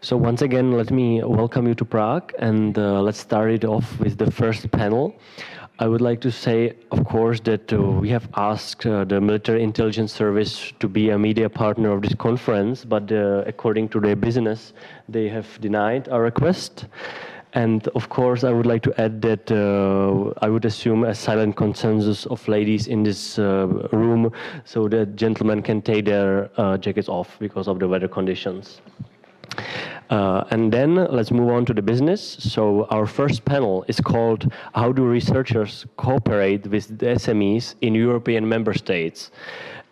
So once again, let me welcome you to Prague, and let's start it off with the first panel. I would like to say, of course, that we have asked the Military Intelligence Service to be a media partner of this conference, but according to their business, they have denied our request. And of course, I would like to add that I would assume a silent consensus of ladies in this room, so that gentlemen can take their jackets off because of the weather conditions. And then let's move on to the business. So our first panel is called How do researchers cooperate with the SMEs in European member states?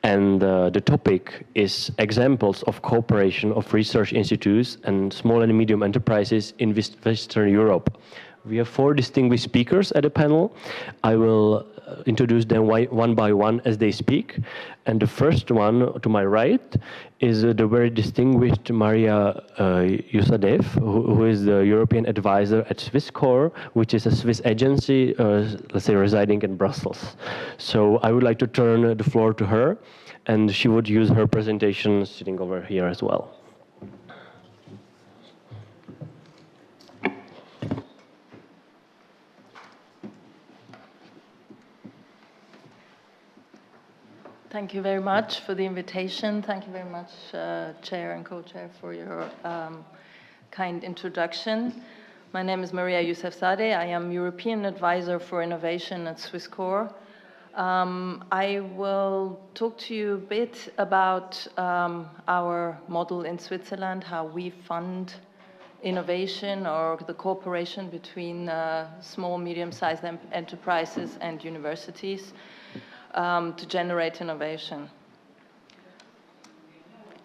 And the topic is examples of cooperation of research institutes and small and medium enterprises in Western Europe. We have 4 distinguished speakers at the panel. I will introduce them one by one as they speak. And the first one to my right is the very distinguished Maria Youssefzadeh, who is the European advisor at Swisscore, which is a Swiss agency, let's say, residing in Brussels. So I would like to turn the floor to her, and she would use her presentation sitting over here as well. Thank you very much for the invitation. Thank you very much, Chair and Co-Chair, for your kind introduction. My name is Maria Youssefzadeh. I am European Advisor for Innovation at Swisscore. I will talk to you a bit about our model in Switzerland, how we fund innovation or the cooperation between small, medium-sized enterprises and universities. To generate innovation.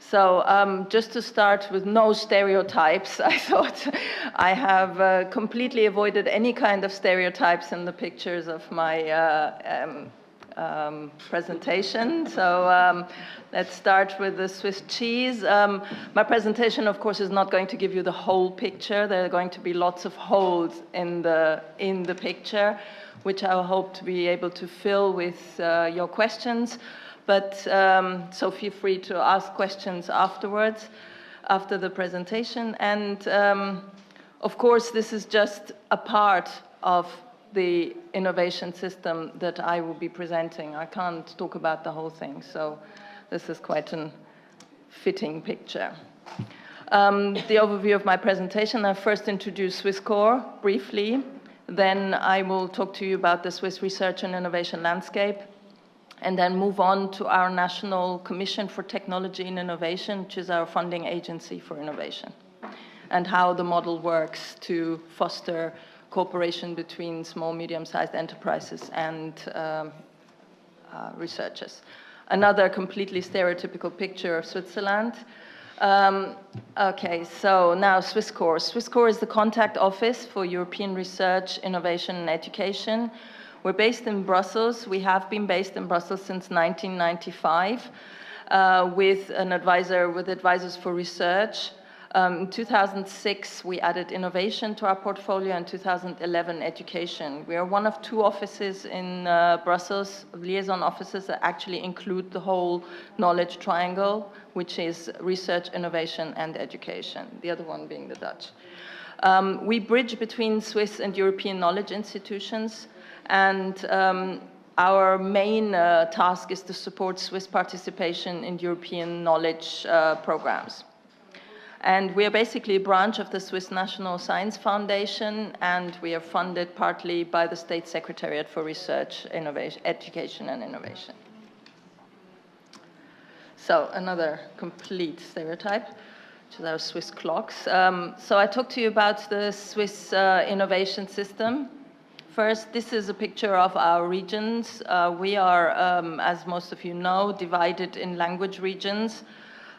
So just to start with no stereotypes, I thought I have completely avoided any kind of stereotypes in the pictures of my presentation. So let's start with the Swiss cheese. My presentation, of course, is not going to give you the whole picture. There are going to be lots of holes in the picture, which I hope to be able to fill with your questions. But so feel free to ask questions afterwards, after the presentation. And of course, this is just a part of the innovation system that I will be presenting. I can't talk about the whole thing, so this is quite a fitting picture. The overview of my presentation, I first introduce Swisscore briefly. Then I will talk to you about the Swiss research and innovation landscape, and then move on to our National Commission for Technology and Innovation, which is our funding agency for innovation, and how the model works to foster cooperation between small, medium-sized enterprises and researchers. Another completely stereotypical picture of Switzerland. Okay, so now Swisscore. Swisscore is the contact office for European research, innovation, and education. We're based in Brussels. We have been based in Brussels since 1995 with advisors for research. In 2006, we added innovation to our portfolio, and 2011, education. We are one of 2 offices in Brussels, liaison offices that actually include the whole knowledge triangle, which is research, innovation, and education, the other one being the Dutch. We bridge between Swiss and European knowledge institutions, and our main task is to support Swiss participation in European knowledge programs. And we are basically a branch of the Swiss National Science Foundation, and we are funded partly by the State Secretariat for Research, Innovation, Education and Innovation. So another complete stereotype, which is our Swiss clocks. So I talked to you about the Swiss innovation system. First, this is a picture of our regions. We are, as most of you know, divided in language regions.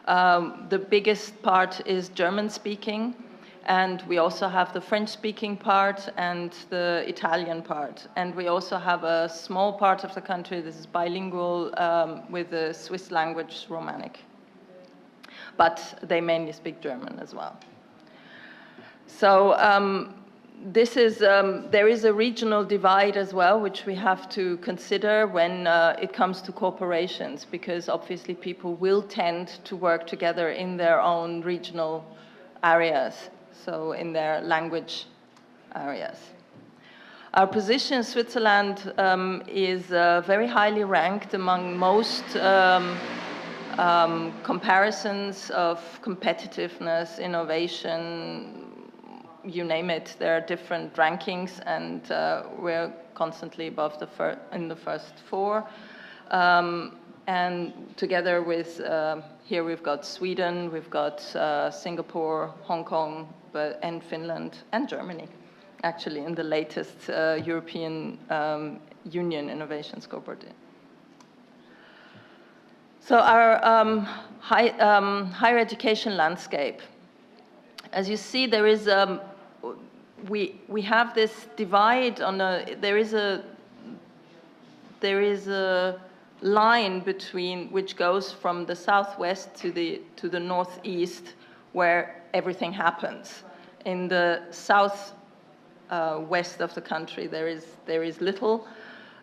The biggest part is German-speaking, and we also have the French-speaking part and the Italian part. And we also have a small part of the country that is bilingual with the Swiss language Romanic. But they mainly speak German as well. So there is a regional divide as well, which we have to consider when it comes to corporations, because obviously people will tend to work together in their own regional areas, so in their language areas. Our position in Switzerland is very highly ranked among most comparisons of competitiveness, innovation, you name it. There are different rankings, and we're constantly above in the first four. And together with, here we've got Sweden, we've got Singapore, Hong Kong, and Finland, and Germany, actually, in the latest European Union Innovation Scoreboard. So our higher education landscape. As you see, there is we have this divide on there is a line between which goes from the southwest to the northeast, where everything happens. In the south west of the country, there is little,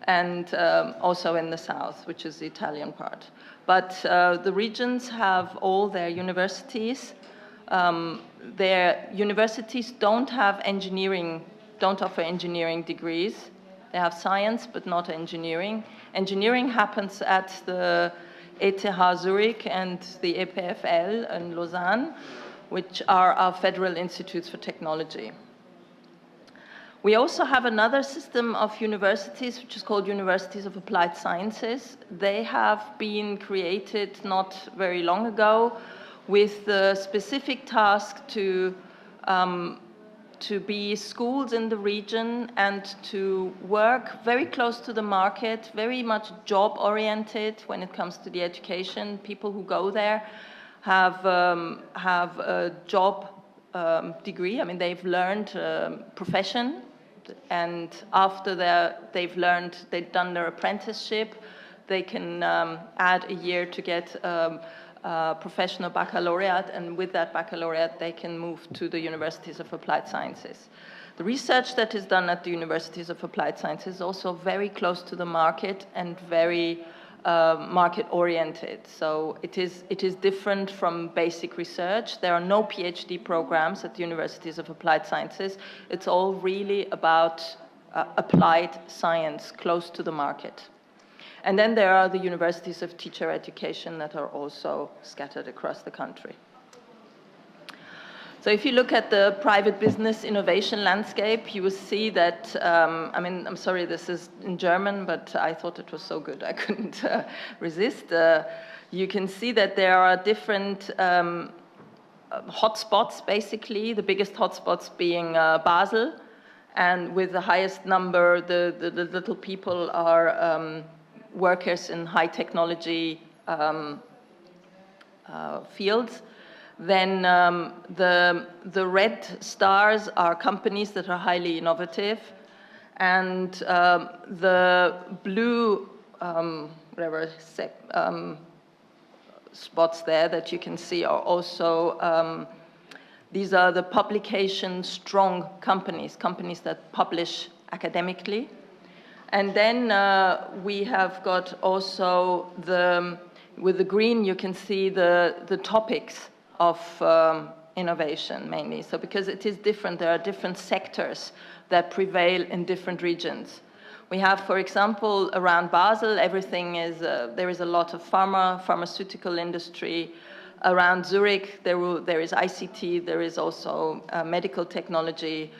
and also in the south, which is the Italian part. But the regions have all their universities. Their universities don't offer engineering degrees. They have science, but not engineering. Engineering happens at the ETH Zurich and the EPFL in Lausanne, which are our federal institutes for technology. We also have another system of universities, which is called Universities of Applied Sciences. They have been created not very long ago with the specific task to be schools in the region and to work very close to the market, very much job-oriented when it comes to the education. People who go there have a job degree. I mean, they've learned profession, and after they've done their apprenticeship, they can add a year to get professional baccalaureate, and with that baccalaureate, they can move to the Universities of Applied Sciences. The research that is done at the Universities of Applied Sciences is also very close to the market and very market-oriented. So it is different from basic research. There are no PhD programs at the Universities of Applied Sciences. It's all really about applied science close to the market. And then there are the universities of teacher education that are also scattered across the country. So if you look at the private business innovation landscape, you will see that, I mean, I'm sorry, this is in German, but I thought it was so good I couldn't resist. You can see that there are different hotspots, basically, the biggest hotspots being Basel, and with the highest number, the little people are workers in high technology fields. Then the red stars are companies that are highly innovative, and the blue spots there that you can see are also these are the publication-strong companies that publish academically. And then we have got also with the green you can see the topics of innovation mainly. So because it is different, there are different sectors that prevail in different regions. We have, for example, around Basel, everything is, there is a lot of pharmaceutical industry. Around Zurich, there is ICT, there is also medical technology.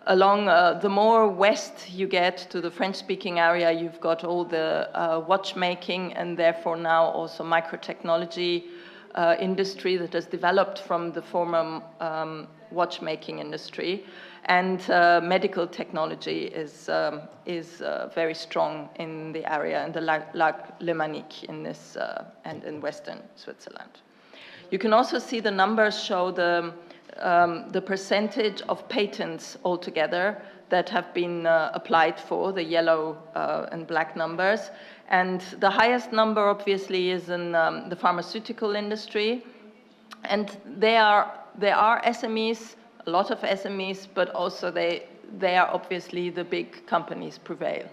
Along the more west you get to the French-speaking area, you've got all the watchmaking and therefore now also microtechnology industry that has developed from the former watchmaking industry, and medical technology is very strong in the area, in the Lac Lémanique in this and in western Switzerland. You can also see the numbers show the percentage of patents altogether that have been applied for, the yellow and black numbers. And the highest number, obviously, is in the pharmaceutical industry. And there are SMEs, a lot of SMEs, but also they are obviously the big companies prevail.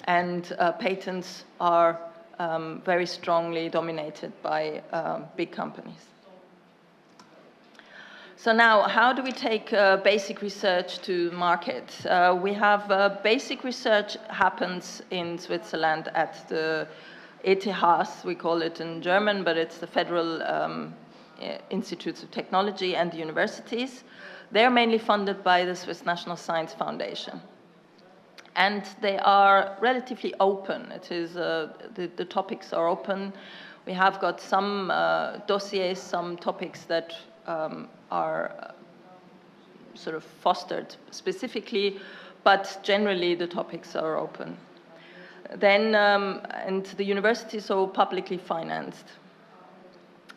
And patents are very strongly dominated by big companies. So now, how do we take basic research to market? We have basic research happens in Switzerland at the ETHs, we call it in German, but it's the Federal Institutes of Technology and the universities. They're mainly funded by the Swiss National Science Foundation. And they are relatively open. It is, the topics are open. We have got some dossiers, some topics that are sort of fostered specifically, but generally the topics are open. Then, and the universities are publicly financed.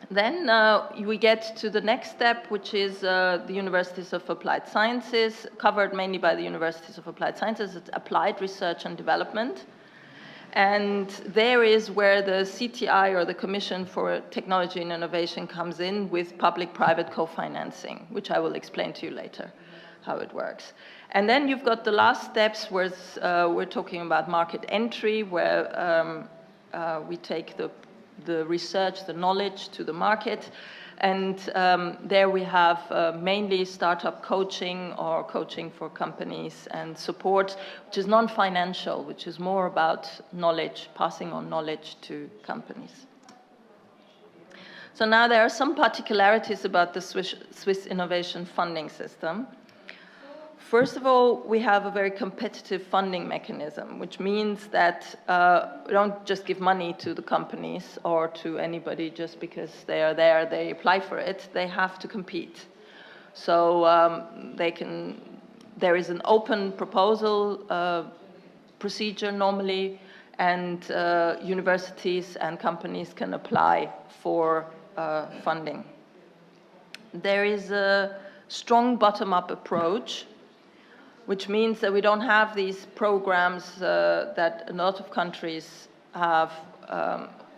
Then we get to the next step, which is the Universities of Applied Sciences, covered mainly by the Universities of Applied Sciences. It's applied research and development. And there is where the CTI, or the Commission for Technology and Innovation, comes in with public-private co-financing, which I will explain to you later how it works. And then you've got the last steps where we're talking about market entry, where we take the research, the knowledge to the market. And there we have mainly startup coaching or coaching for companies and support, which is non-financial, which is more about knowledge, passing on knowledge to companies. So now there are some particularities about the Swiss innovation funding system. First of all, we have a very competitive funding mechanism, which means that we don't just give money to the companies or to anybody just because they are there, they apply for it. They have to compete. So there is an open proposal procedure normally, and universities and companies can apply for funding. There is a strong bottom-up approach, which means that we don't have these programs that a lot of countries have,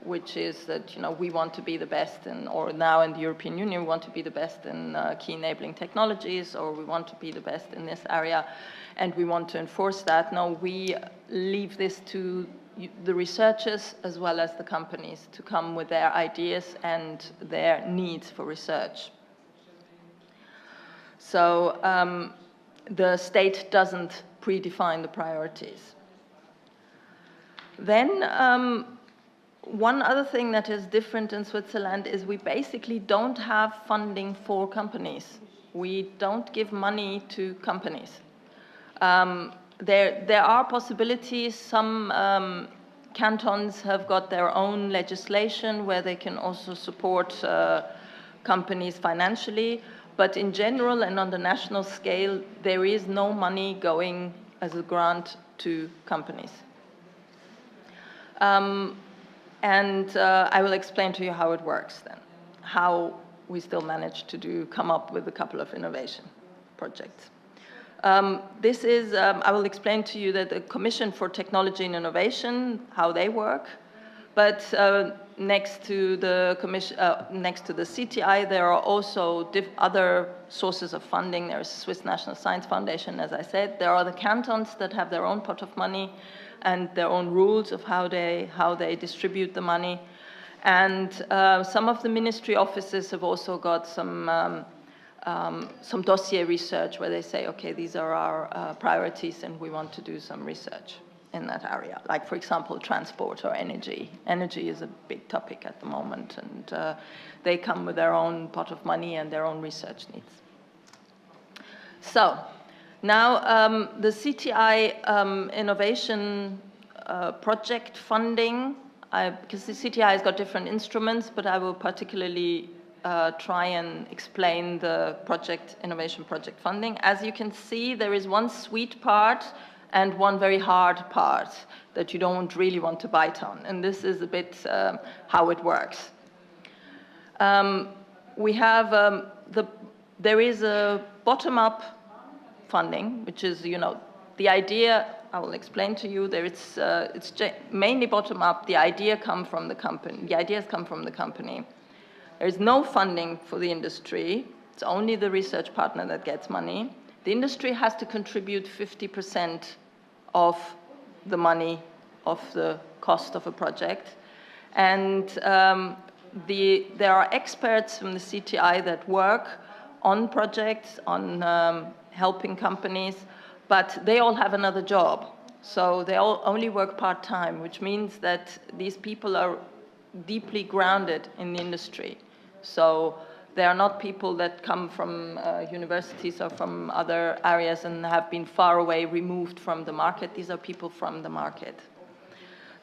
which is that, you know, we want to be the best in, or now in the European Union, we want to be the best in key enabling technologies, or we want to be the best in this area, and we want to enforce that. No, we leave this to the researchers as well as the companies to come with their ideas and their needs for research. So, the state doesn't predefine the priorities. Then, one other thing that is different in Switzerland is we basically don't have funding for companies. We don't give money to companies. There are possibilities. Some cantons have got their own legislation where they can also support companies financially. But in general and on the national scale, there is no money going as a grant to companies. And I will explain to you how it works then, how we still manage to come up with a couple of innovation projects. This is, I will explain to you that the Commission for Technology and Innovation, how they work. But next to the commission, next to the CTI, there are also other sources of funding. There's Swiss National Science Foundation, as I said. There are the cantons that have their own pot of money and their own rules of how they distribute the money. And some of the ministry offices have also got some dossier research where they say, okay, these are our priorities and we want to do some research in that area, like, for example, transport or energy. Energy is a big topic at the moment, and they come with their own pot of money and their own research needs. So now the CTI innovation project funding, because the CTI has got different instruments, but I will particularly try and explain the innovation project funding. As you can see, there is one sweet part and one very hard part that you don't really want to bite on. And this is a bit how it works. We have, there is a bottom-up funding, which is, you know, the idea, I will explain to you, it's mainly bottom-up. The ideas come from the company. There is no funding for the industry. It's only the research partner that gets money. The industry has to contribute 50% of the money of the cost of a project. And there are experts from the CTI that work on projects, on helping companies, but they all have another job. So they all only work part-time, which means that these people are deeply grounded in the industry. So they are not people that come from universities or from other areas and have been far away, removed from the market. These are people from the market.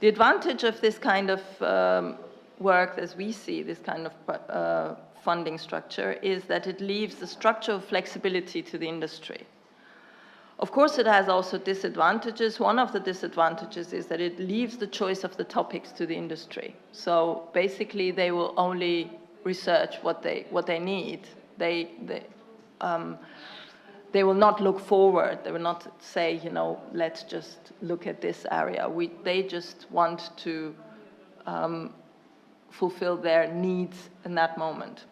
The advantage of this kind of work, as we see this kind of funding structure, is that it leaves the structural flexibility to the industry. Of course, it has also disadvantages. One of the disadvantages is that it leaves the choice of the topics to the industry. So basically, they will only research what they need. They will not look forward. They will not say, you know, let's just look at this area. They just want to fulfill their needs in that moment.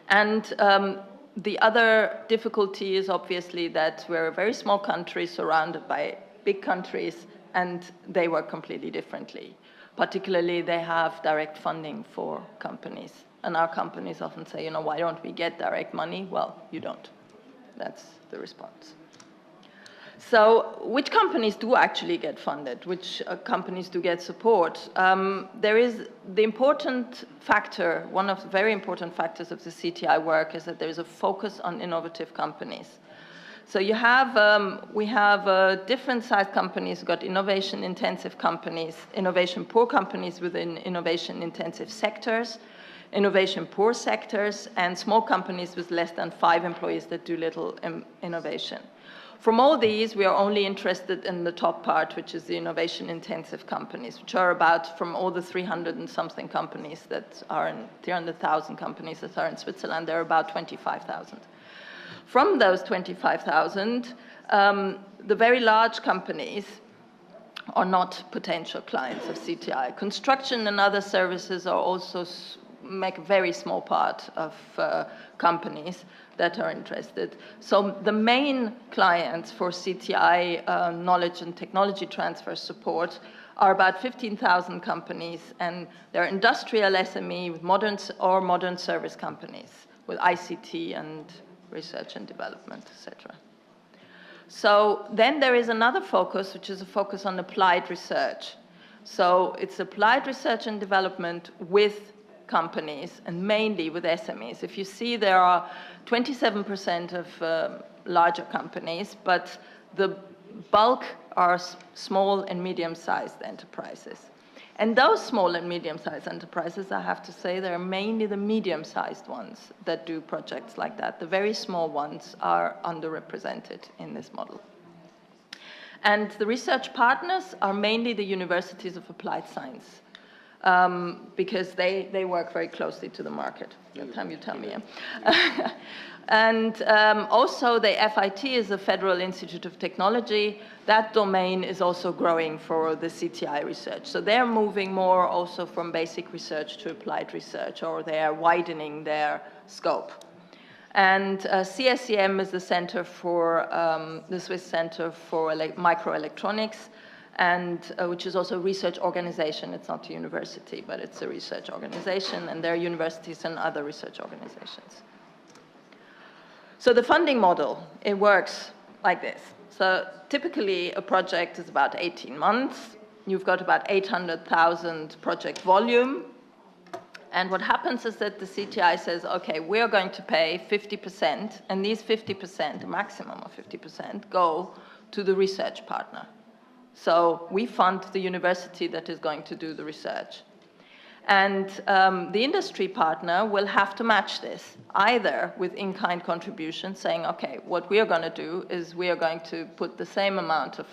And the other difficulty is obviously that we're a very small country surrounded by big countries, and they work completely differently. Particularly, they have direct funding for companies. And our companies often say, you know, why don't we get direct money? Well, you don't. That's the response. So which companies do actually get funded? Which companies do get support? There is the important factor, one of the very important factors of the CTI work is that there is a focus on innovative companies. So you have, we have different sized companies. We've got innovation-intensive companies, innovation-poor companies within innovation-intensive sectors, innovation-poor sectors, and small companies with less than 5 employees that do little innovation. From all these, we are only interested in the top part, which is the innovation-intensive companies, which are about, from all the 300 and something companies that are in, 300,000 companies that are in Switzerland, there are about 25,000. From those 25,000, the very large companies are not potential clients of CTI. Construction and other services are also make a very small part of companies that are interested. So the main clients for CTI knowledge and technology transfer support are about 15,000 companies, and they're industrial SME with modern service companies with ICT and research and development, etc. So then there is another focus, which is a focus on applied research. So it's applied research and development with companies and mainly with SMEs. If you see, there are 27% of larger companies, but the bulk are small and medium-sized enterprises. And those small and medium-sized enterprises, I have to say, they're mainly the medium-sized ones that do projects like that. The very small ones are underrepresented in this model. And the research partners are mainly the universities of applied science, because they work very closely to the market. That time you tell me. Yeah? And also the FIT is the Federal Institute of Technology. That domain is also growing for the CTI research. So they're moving more also from basic research to applied research, or they are widening their scope. And CSEM is the center for, the Swiss Center for Microelectronics, and which is also a research organization. It's not a university, but it's a research organization, and there are universities and other research organizations. So the funding model, it works like this. So typically a project is about 18 months. You've got about 800,000 project volume. And what happens is that the CTI says, okay, we're going to pay 50%, and these 50%, a maximum of 50%, go to the research partner. So we fund the university that is going to do the research. And the industry partner will have to match this, either with in-kind contributions, saying, okay, what we are going to do is we are going to put the same amount of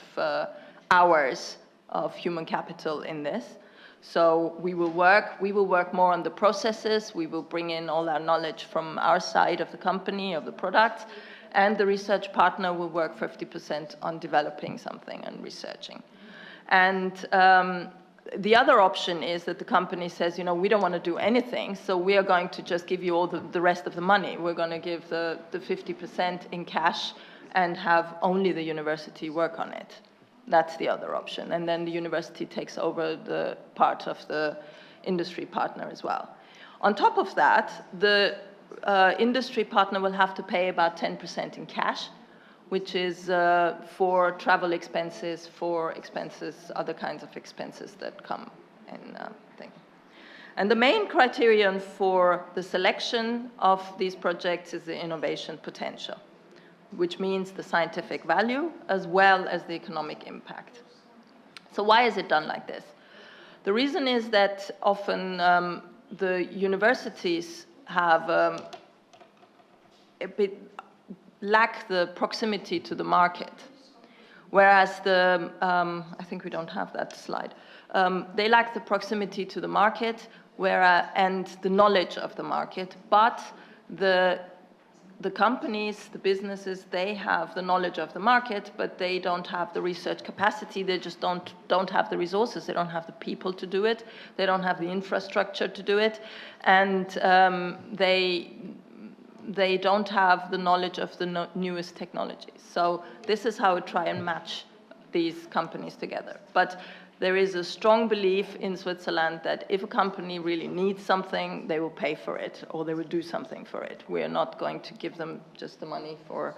hours of human capital in this. So we will work more on the processes, we will bring in all our knowledge from our side of the company, of the products, and the research partner will work 50% on developing something and researching. And the other option is that the company says, you know, we don't want to do anything, so we are going to just give you all the rest of the money. We're going to give the 50% in cash and have only the university work on it. That's the other option. And then the university takes over the part of the industry partner as well. On top of that, the industry partner will have to pay about 10% in cash, which is for travel expenses, for expenses, other kinds of expenses that come in thing. And the main criterion for the selection of these projects is the innovation potential, which means the scientific value as well as the economic impact. So why is it done like this? The reason is that often the universities have lack the proximity to the market, whereas the, I think we don't have that slide, they lack the proximity to the market and the knowledge of the market, but the companies, the businesses, they have the knowledge of the market, but they don't have the research capacity. They just don't have the resources. They don't have the people to do it. They don't have the infrastructure to do it, and they don't have the knowledge of the newest technologies. So this is how we try and match these companies together. But there is a strong belief in Switzerland that if a company really needs something, they will pay for it, or they will do something for it. We are not going to give them just the money for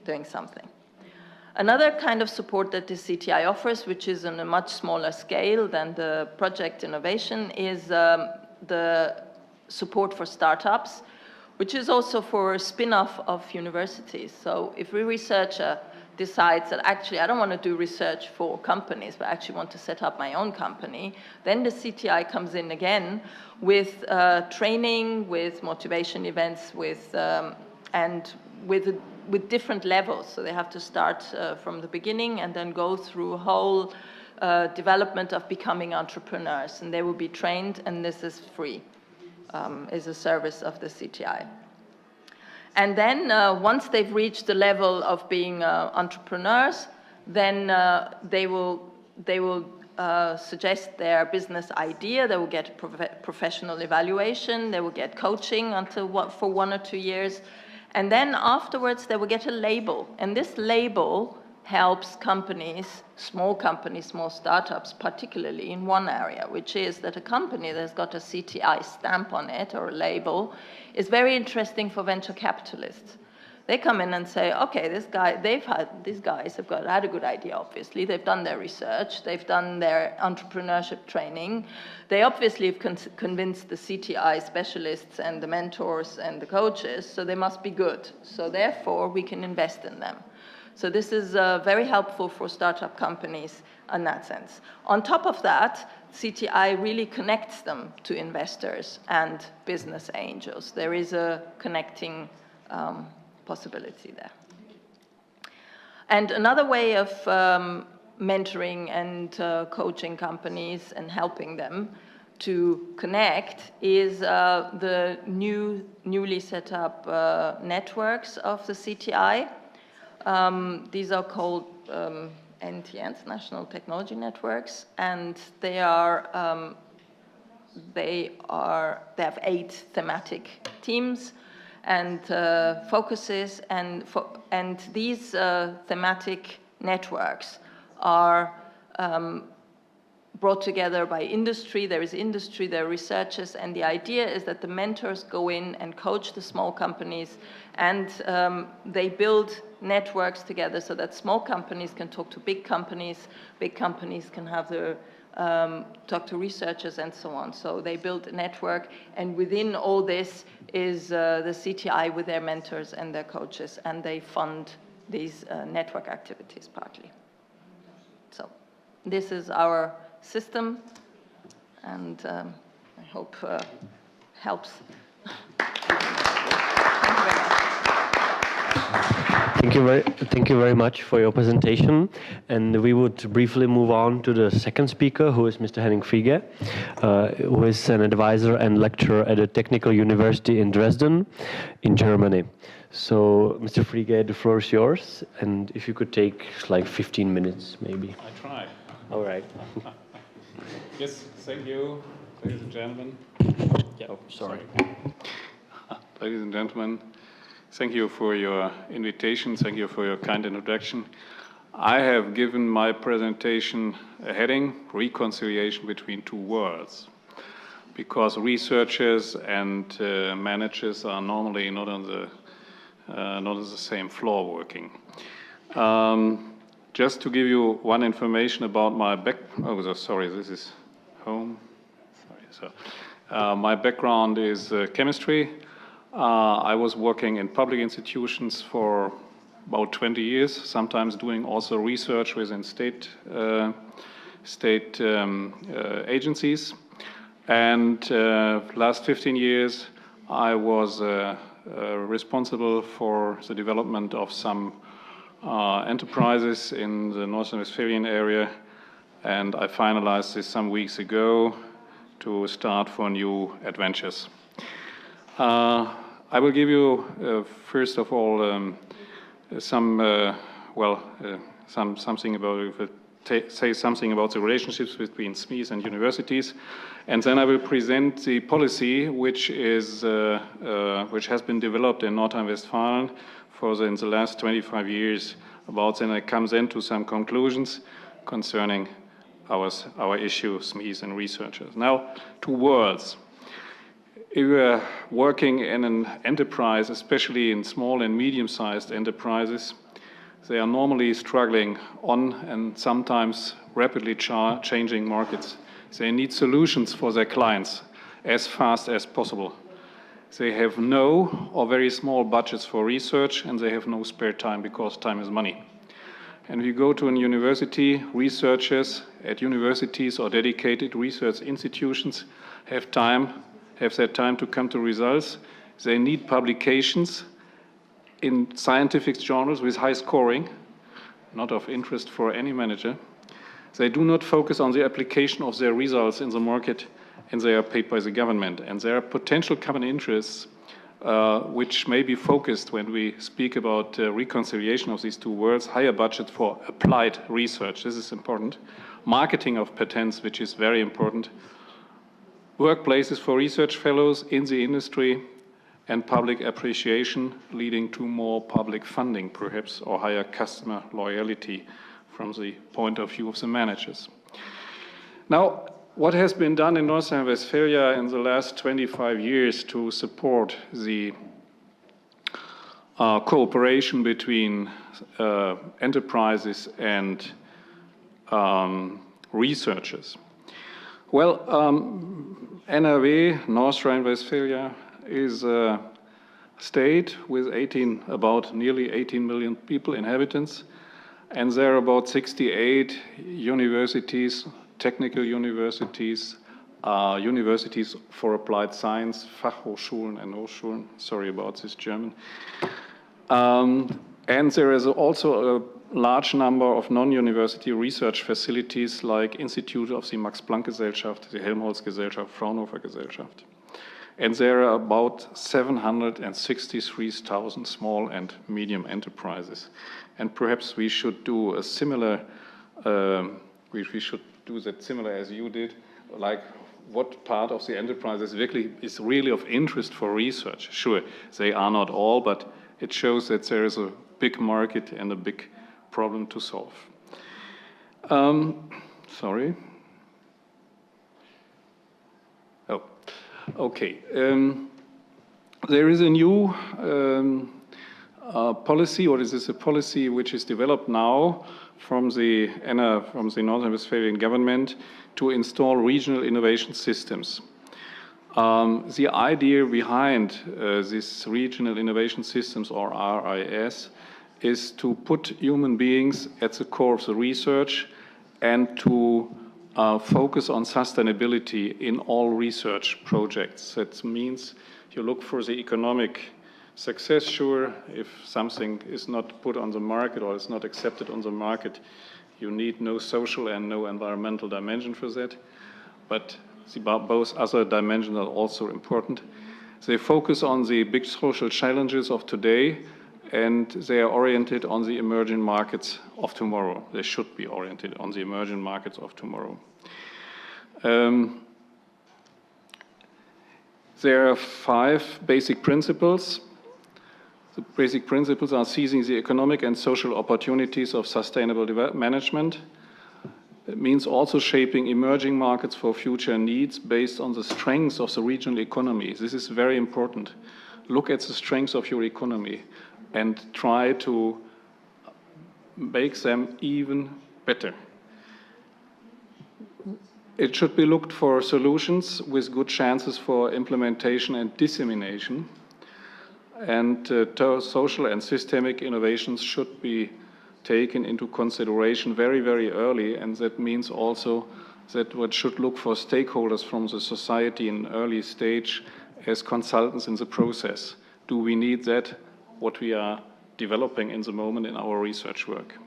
doing something. Another kind of support that the CTI offers, which is on a much smaller scale than the project innovation, is the support for startups, which is also for a spin-off of universities. So if a researcher decides that actually I don't want to do research for companies, but I actually want to set up my own company, then the CTI comes in again with training, with motivation events, with different levels. So they have to start from the beginning and then go through a whole development of becoming entrepreneurs. And they will be trained, and this is free, is a service of the CTI. And then once they've reached the level of being entrepreneurs, then they will suggest their business idea. They will get professional evaluation. They will get coaching for 1 or 2 years. And then afterwards, they will get a label. And this label helps companies, small startups, particularly in one area, which is that a company that's got a CTI stamp on it or a label is very interesting for venture capitalists. They come in and say, okay, these guys have had a good idea, obviously. They've done their research. They've done their entrepreneurship training. They obviously have convinced the CTI specialists and the mentors and the coaches, so they must be good. So therefore, we can invest in them. So this is very helpful for startup companies in that sense. On top of that, CTI really connects them to investors and business angels. There is a connecting possibility there. And another way of mentoring and coaching companies and helping them to connect is the newly set up networks of the CTI. These are called NTNs, National Technology Networks, and they have 8 thematic teams and focuses, and these thematic networks are brought together by industry. There is industry, there are researchers, and the idea is that the mentors go in and coach the small companies, and they build networks together so that small companies can talk to big companies can have their talk to researchers and so on. So they build a network, and within all this is the CTI with their mentors and their coaches, and they fund these network activities partly. So this is our system, and I hope helps. Thank you very much for your presentation. And we would briefly move on to the second speaker, who is Mr. Henning Friege, who is an advisor and lecturer at a technical university in Dresden, in Germany. So, Mr. Friege, the floor is yours, and if you could take like 15 minutes, maybe. I try. All right. Yes, thank you, ladies and gentlemen. Yeah. Oh, sorry. Ladies and gentlemen, thank you for your invitation. Thank you for your kind introduction. I have given my presentation a heading, Reconciliation Between Two Worlds, because researchers and managers are normally not on the same floor working. Just to give you one information about my sorry, this is home. Sorry, so my background is chemistry. I was working in public institutions for about 20 years, sometimes doing also research within state agencies. And last 15 years, I was responsible for the development of some enterprises in the North Westphalian area, and I finalized this some weeks ago to start for new adventures. I will give you first of all something about say something about the relationships between SMEs and universities, and then I will present the policy which has been developed in North Rhine-Westphalia in the last 25 years. Then I come then to some conclusions concerning our issue, SMEs and researchers. Now, 2 words. If you are working in an enterprise, especially in small and medium-sized enterprises, they are normally struggling on and sometimes rapidly changing markets. They need solutions for their clients as fast as possible. They have no or very small budgets for research, and they have no spare time because time is money. And if you go to a university, researchers at universities or dedicated research institutions have their time to come to results. They need publications in scientific journals with high scoring, not of interest for any manager. They do not focus on the application of their results in the market, and they are paid by the government. And there are potential common interests which may be focused when we speak about reconciliation of these 2 words: higher budget for applied research, this is important, marketing of patents, which is very important, workplaces for research fellows in the industry, and public appreciation leading to more public funding, perhaps, or higher customer loyalty from the point of view of the managers. Now, what has been done in North Rhine-Westphalia in the last 25 years to support the cooperation between enterprises and researchers? Well, NRW, North Rhine-Westphalia, is a state with nearly 18 million people, inhabitants, and there are about 68 universities, technical universities, universities for applied science, Fachhochschulen and Hochschulen, sorry about this German. And there is also a large number of non-university research facilities like Institute of the Max-Planck-Gesellschaft, the Helmholtz-Gesellschaft, Fraunhofer-Gesellschaft. And there are about 763,000 small and medium enterprises. And perhaps we should do a similar, we should do that similar as you did, like what part of the enterprise is really of interest for research. Sure, they are not all, but it shows that there is a big market and a big problem to solve. Sorry. Oh, okay. There is a new policy, or this is a policy which is developed now from the North Rhine-Westphalian government to install regional innovation systems. The idea behind these regional innovation systems, or RIS, is to put human beings at the core of the research and to focus on sustainability in all research projects. That means you look for the economic success. Sure, if something is not put on the market or is not accepted on the market, you need no social and no environmental dimension for that. But both other dimensions are also important. They focus on the big social challenges of today, and they are oriented on the emerging markets of tomorrow. They should be oriented on the emerging markets of tomorrow. There are 5 basic principles. The basic principles are seizing the economic and social opportunities of sustainable management, It means also shaping emerging markets for future needs based on the strengths of the regional economy. This is very important. Look at the strengths of your economy and try to make them even better. It should be looked for solutions with good chances for implementation and dissemination. And social and systemic innovations should be taken into consideration very, very early, and that means also that one should look for stakeholders from the society in an early stage as consultants in the process. Do we need that, what we are developing in the moment in our research work?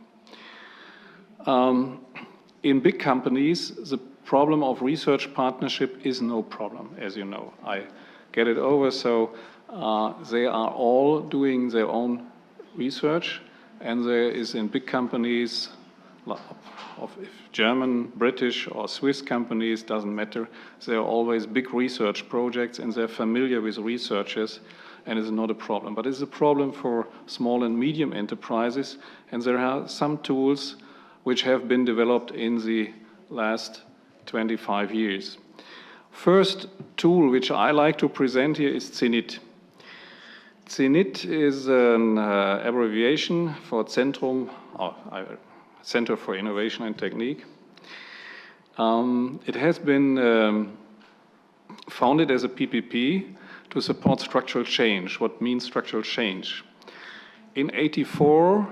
In big companies, the problem of research partnership is no problem, as you know. I get it over, so they are all doing their own research, and there is in big companies, of German, British or Swiss companies, doesn't matter, there are always big research projects and they're familiar with researchers, and it's not a problem. But it's a problem for small and medium enterprises, and there are some tools which have been developed in the last 25 years. First tool which I like to present here is CENIT. CENIT is an abbreviation for Center for Innovation and Technique. It has been founded as a PPP to support structural change. What means structural change? In '84,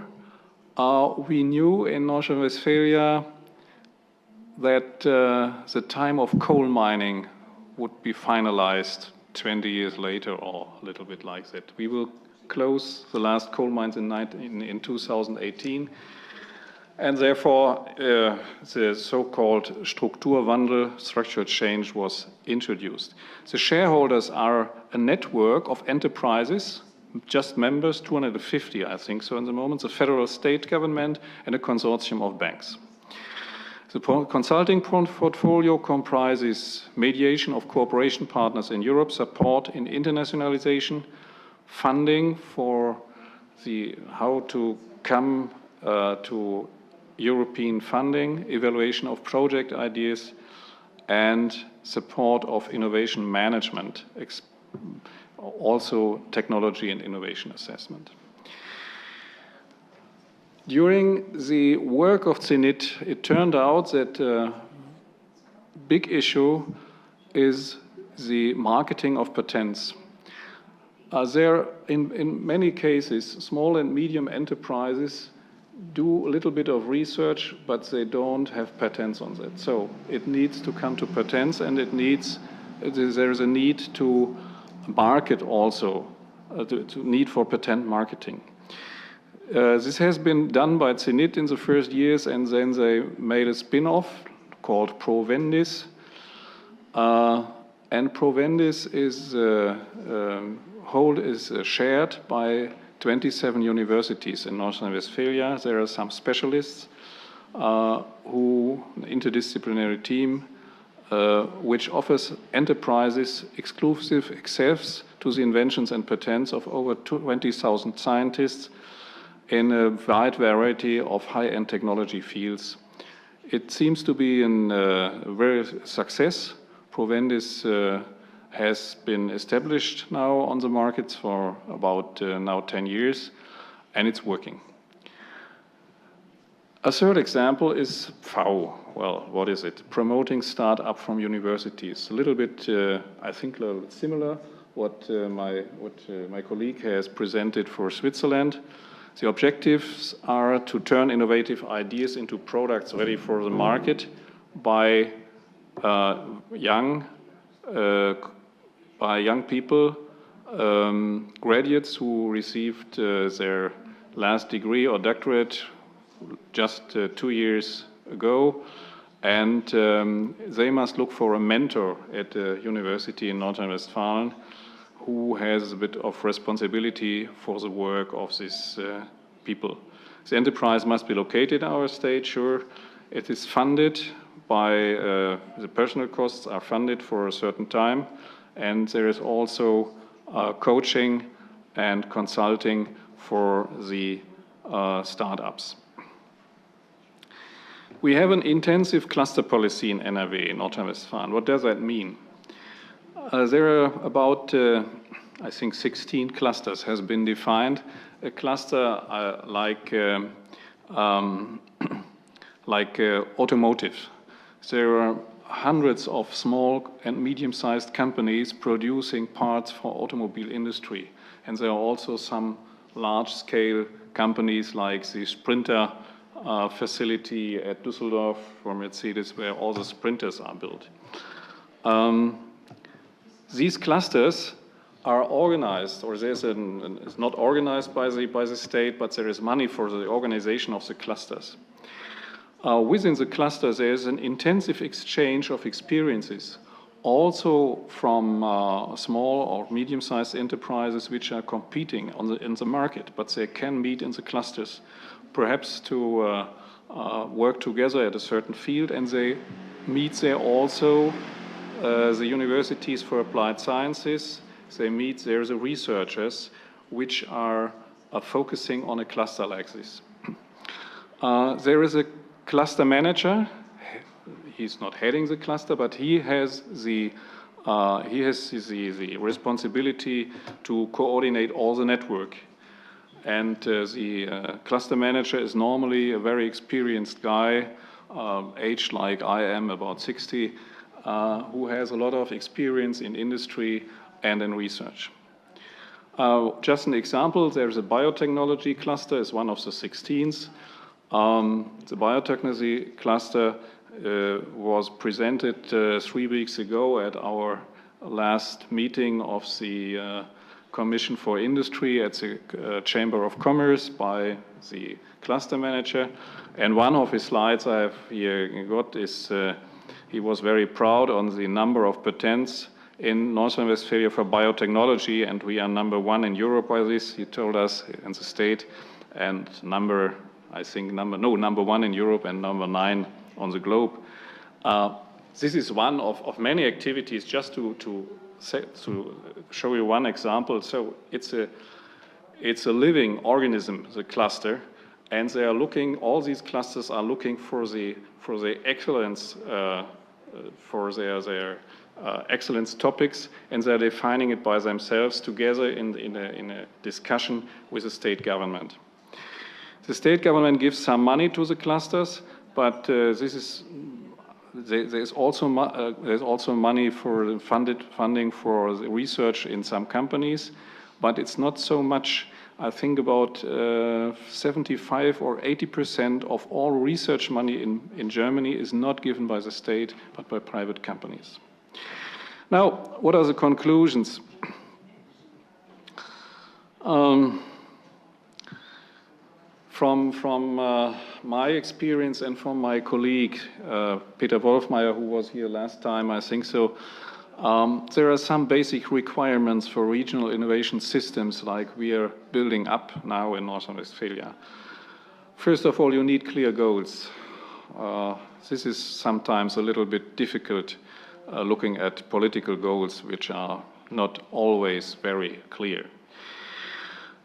we knew in North Rhine-Westphalia that the time of coal mining would be finalized 20 years later, or a little bit like that. We will close the last coal mines in 2018, and therefore the so-called Strukturwandel, structural change, was introduced. The shareholders are a network of enterprises, just members, 250, I think so in the moment, the federal state government and a consortium of banks. The consulting portfolio comprises mediation of cooperation partners in Europe, support in internationalization, funding for how to come to European funding, evaluation of project ideas, and support of innovation management, also technology and innovation assessment. During the work of CENIT, it turned out that a big issue is the marketing of patents. In many cases, small and medium enterprises do a little bit of research, but they don't have patents on that. So it needs to come to patents, and there is a need to market also, to need for patent marketing. This has been done by CENIT in the first years, and then they made a spin-off called Provendis. And Provendis is shared by 27 universities in North Rhine-Westphalia. There are some specialists interdisciplinary team, which offers enterprises exclusive access to the inventions and patents of over 20,000 scientists in a wide variety of high-end technology fields. It seems to be a very success. Provendis has been established now on the markets for about now 10 years, and it's working. A third example is VAU. Well, what is it? Promoting startup from universities. A little bit, I think, a little similar what my colleague has presented for Switzerland. The objectives are to turn innovative ideas into products ready for the market by young people, graduates who received their last degree or doctorate just 2 years ago, and they must look for a mentor at a university in North Rhine-Westphalia who has a bit of responsibility for the work of these people. The enterprise must be located in our state, sure. It is funded by, the personal costs are funded for a certain time, and there is also coaching and consulting for the startups. We have an intensive cluster policy in NRW, in North Rhine-Westphalia. What does that mean? There are about, I think, 16 clusters has been defined. A cluster like automotive. There are hundreds of small and medium-sized companies producing parts for automobile industry. And there are also some large-scale companies like the Sprinter facility at Düsseldorf for Mercedes, where all the Sprinters are built. These clusters are organized, or it's not organized by the state, but there is money for the organization of the clusters. Within the clusters, there is an intensive exchange of experiences, also from small or medium-sized enterprises which are competing in the market, but they can meet in the clusters, perhaps to work together at a certain field, and they meet there also the universities for applied sciences. They meet there the researchers which are focusing on a cluster like this. There is a cluster manager. He's not heading the cluster, but he has the responsibility to coordinate all the network. And the cluster manager is normally a very experienced guy, aged like I am, about 60, who has a lot of experience in industry and in research. Just an example, there's a biotechnology cluster, is one of the 16s. The biotechnology cluster was presented 3 weeks ago at our last meeting of the Commission for Industry at the Chamber of Commerce by the cluster manager. And one of his slides I have here got is he was very proud on the number of patents in North Rhine-Westphalia for biotechnology, and we are number 1 in Europe by this, he told us, in the state, and number 1 in Europe and number 9 on the globe. This is one of many activities, just to show you one example. So it's a living organism, the cluster, and they are looking. All these clusters are looking for the excellence, for their excellence topics, and they're defining it by themselves together in a discussion with the state government. The state government gives some money to the clusters, but there's also money for funding for the research in some companies, but it's not so much. I think about 75 or 80% of all research money in Germany is not given by the state, but by private companies. Now, what are the conclusions? From my experience and from my colleague, Peter Wolfmeier, who was here last time, I think so, there are some basic requirements for regional innovation systems like we are building up now in North Rhine-Westphalia. First of all, you need clear goals. This is sometimes a little bit difficult looking at political goals which are not always very clear.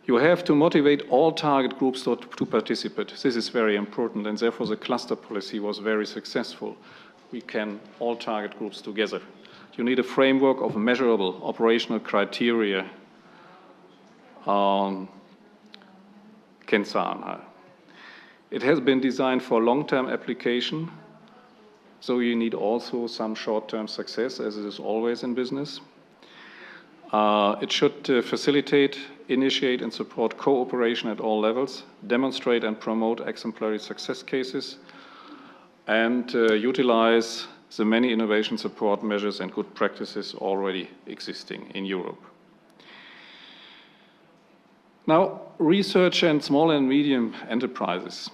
You have to motivate all target groups to participate. This is very important, and therefore the cluster policy was very successful. We can all target groups together. You need a framework of measurable operational criteria. Kennzahlen. It has been designed for long-term application, so you need also some short-term success, as it is always in business. It should facilitate, initiate, and support cooperation at all levels, demonstrate and promote exemplary success cases, and utilize the many innovation support measures and good practices already existing in Europe. Now, research and small and medium enterprises.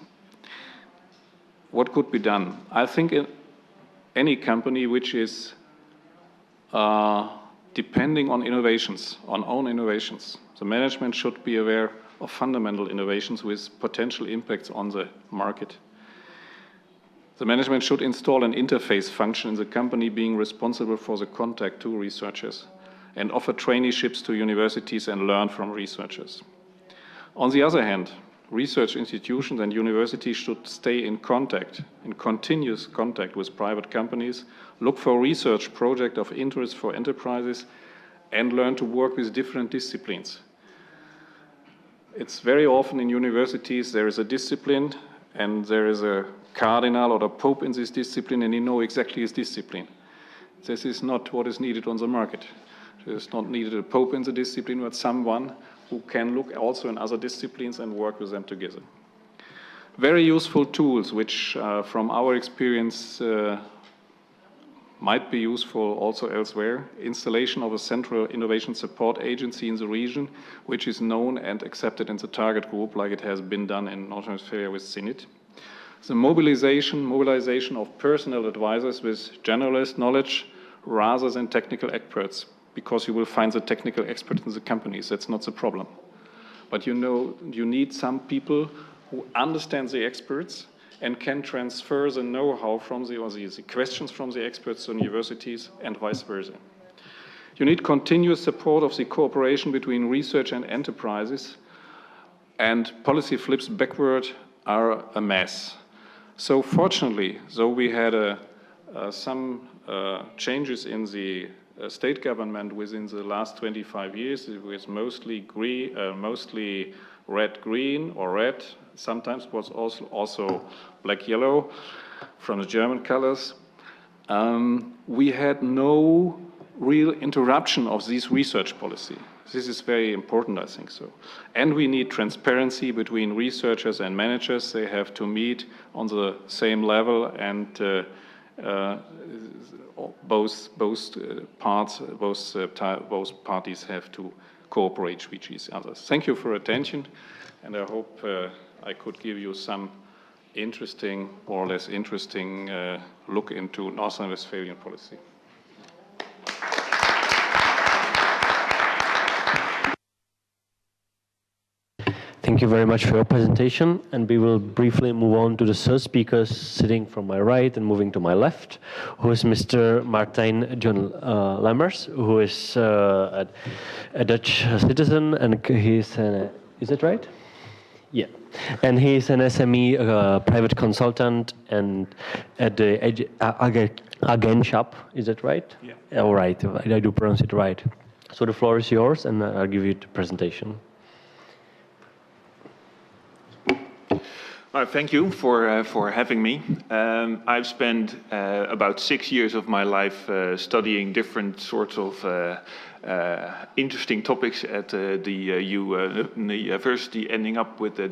What could be done? I think any company which is depending on innovations, on own innovations, the management should be aware of fundamental innovations with potential impacts on the market. The management should install an interface function in the company being responsible for the contact to researchers and offer traineeships to universities and learn from researchers. On the other hand, research institutions and universities should stay in contact, in continuous contact with private companies, look for research projects of interest for enterprises, and learn to work with different disciplines. It's very often in universities there is a discipline and there is a cardinal or a pope in this discipline, and you know exactly his discipline. This is not what is needed on the market. There is not needed a pope in the discipline, but someone who can look also in other disciplines and work with them together. Very useful tools, which from our experience might be useful also elsewhere. Installation of a central innovation support agency in the region, which is known and accepted in the target group, like it has been done in North Rhine-Westphalia with CINIT. The mobilization of personal advisors with generalist knowledge rather than technical experts, because you will find the technical expert in the companies. That's not the problem. But you know, you need some people who understand the experts and can transfer the know-how from the questions from the experts to universities and vice versa. You need continuous support of the cooperation between research and enterprises, and policy flips backward are a mess. So fortunately, though we had some changes in the state government within the last 25 years, it was mostly red-green or red, sometimes was also black-yellow from the German colors. We had no real interruption of this research policy. This is very important, I think so. And we need transparency between researchers and managers. They have to meet on the same level, and both parties have to cooperate with each other. Thank you for attention, and I hope I could give you some interesting or less interesting look into North Rhine-Westphalian policy. Thank you very much for your presentation, and we will briefly move on to the third speaker sitting from my right and moving to my left, who is Mr. Martijn John Lammers, who is a Dutch citizen, and he's an, is that right? Yeah, and he's an SME private consultant and at the Agentschap, is that right? Yeah. All right, I do pronounce it right. So the floor is yours, and I'll give you the presentation. Well, thank you for having me. I've spent about 6 years of my life studying different sorts of interesting topics at the university, ending up with the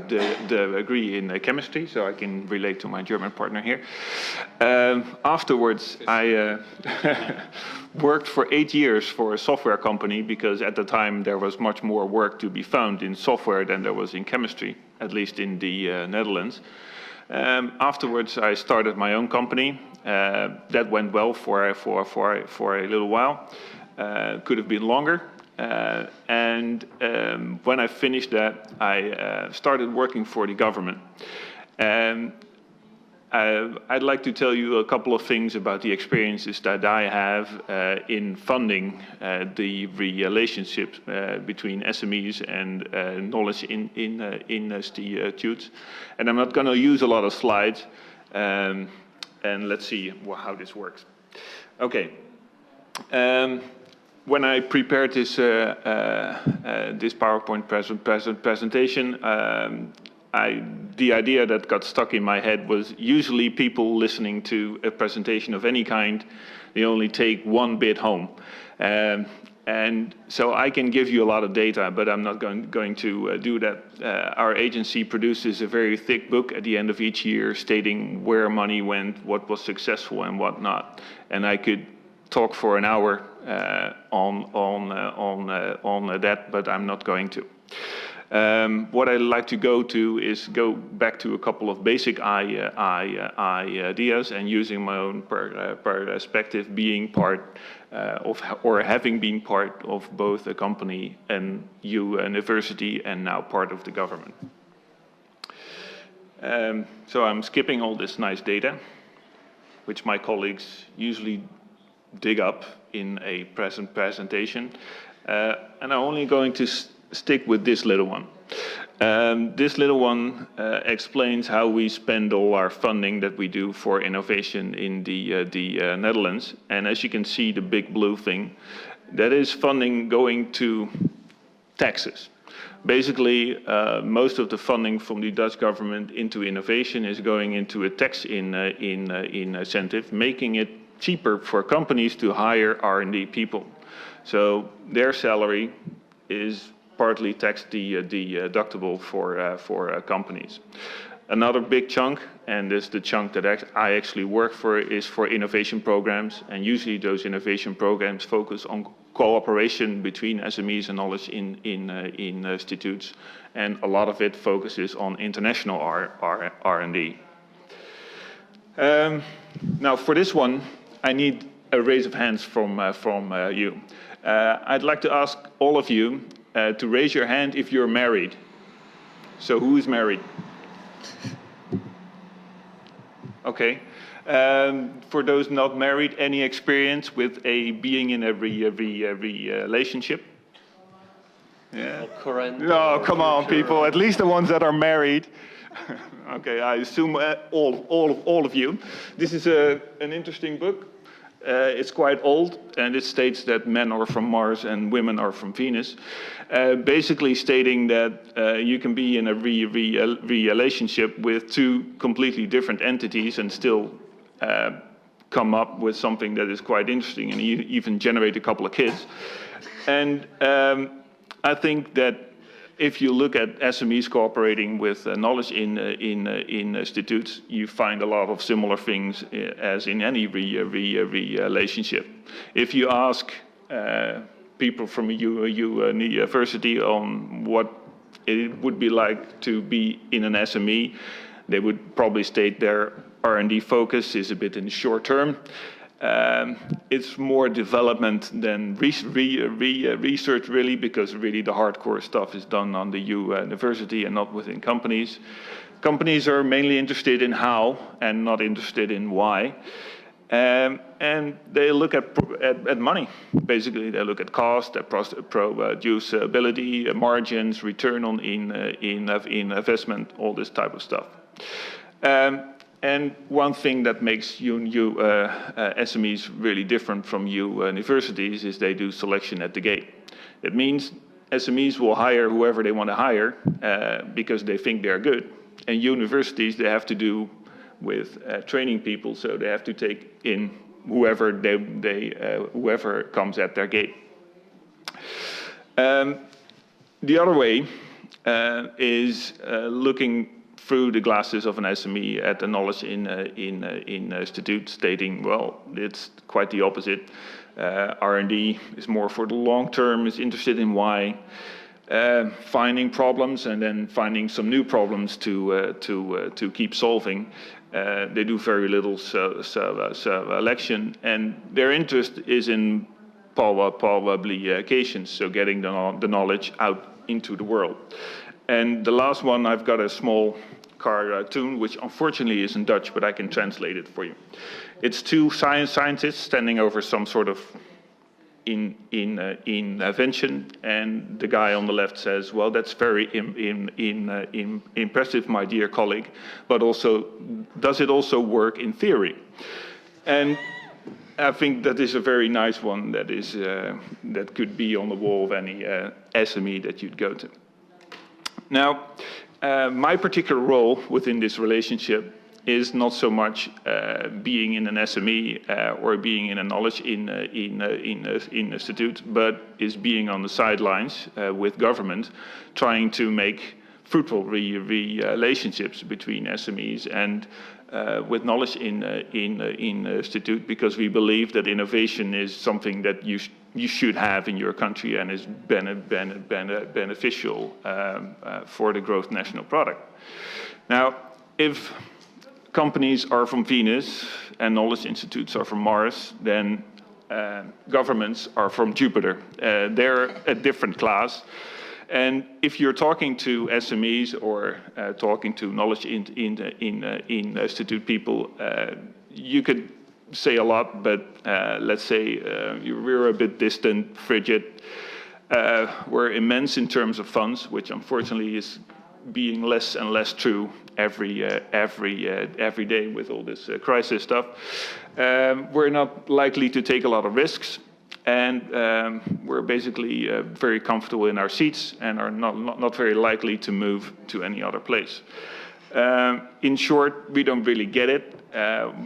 degree in chemistry, so I can relate to my German partner here. Afterwards, I worked for 8 years for a software company, because at the time there was much more work to be found in software than there was in chemistry, at least in the Netherlands. Afterwards, I started my own company. That went well for a little while. Could have been longer. And when I finished that, I started working for the government. I'd like to tell you a couple of things about the experiences that I have in funding the relationships between SMEs and knowledge in institutes. And I'm not going to use a lot of slides. And let's see how this works. Okay. When I prepared this PowerPoint presentation, the idea that got stuck in my head was usually people listening to a presentation of any kind, they only take one bit home. And so I can give you a lot of data, but I'm not going to do that. Our agency produces a very thick book at the end of each year stating where money went, what was successful and what not. And I could talk for an hour on that, but I'm not going to. What I'd like to go back to a couple of basic ideas, and using my own perspective, being part of, or having been part of both a company and university, and now part of the government. So I'm skipping all this nice data, which my colleagues usually dig up in a presentation, and I'm only going to stick with this little one. This little one explains how we spend all our funding that we do for innovation in the Netherlands. And as you can see, the big blue thing, that is funding going to taxes. Basically, most of the funding from the Dutch government into innovation is going into a tax incentive, making it cheaper for companies to hire R&D people. So their salary is partly tax deductible for companies. Another big chunk, and this is the chunk that I actually work for, is for innovation programs. And usually those innovation programs focus on cooperation between SMEs and knowledge in institutes. And a lot of it focuses on international R&D. Now for this one, I need a raise of hands from you. I'd like to ask all of you to raise your hand if you're married. So who is married? Okay. For those not married, any experience with being in every relationship? Yeah. Current. No, come on, people. At least the ones that are married. Okay, I assume all of you. This is an interesting book. It's quite old, and it states that men are from Mars and women are from Venus, basically stating that you can be in a relationship with two completely different entities and still come up with something that is quite interesting and even generate a couple of kids. And I think that if you look at SMEs cooperating with knowledge in institutes, you find a lot of similar things as in any relationship. If you ask people from a university on what it would be like to be in an SME, they would probably state their R&D focus is a bit in the short term. It's more development than research, really, because really the hardcore stuff is done on the university and not within companies. Companies are mainly interested in how and not interested in why. And they look at money. Basically, they look at cost, at producibility, margins, return on investment, all this type of stuff. And one thing that makes SMEs really different from universities is they do selection at the gate. It means SMEs will hire whoever they want to hire because they think they're good. And universities, they have to do with training people, so they have to take in whoever whoever comes at their gate. The other way is looking through the glasses of an SME at the knowledge in institute, stating, well, it's quite the opposite. R&D is more for the long term, is interested in why, finding problems and then finding some new problems to keep solving. They do very little selection, and their interest is in publications, so getting the knowledge out into the world. And the last one, I've got a small cartoon, which unfortunately is in Dutch, but I can translate it for you. It's two scientists standing over some sort of invention, and the guy on the left says, well, that's very impressive, my dear colleague, but also, does it also work in theory? And I think that is a very nice one that is that could be on the wall of any SME that you'd go to. Now, my particular role within this relationship is not so much being in an SME or being in a knowledge in institute, but is being on the sidelines with government, trying to make fruitful relationships between SMEs and with knowledge in institute, because we believe that innovation is something that you should have in your country and is beneficial for the growth national product. Now, if companies are from Venus and knowledge institutes are from Mars, then governments are from Jupiter. They're a different class. And if you're talking to SMEs or talking to knowledge in institute people, you could say a lot, but let's say we're a bit distant, frigid. We're immense in terms of funds, which unfortunately is being less and less true every day with all this crisis stuff. We're not likely to take a lot of risks, and we're basically very comfortable in our seats and are not very likely to move to any other place. In short, we don't really get it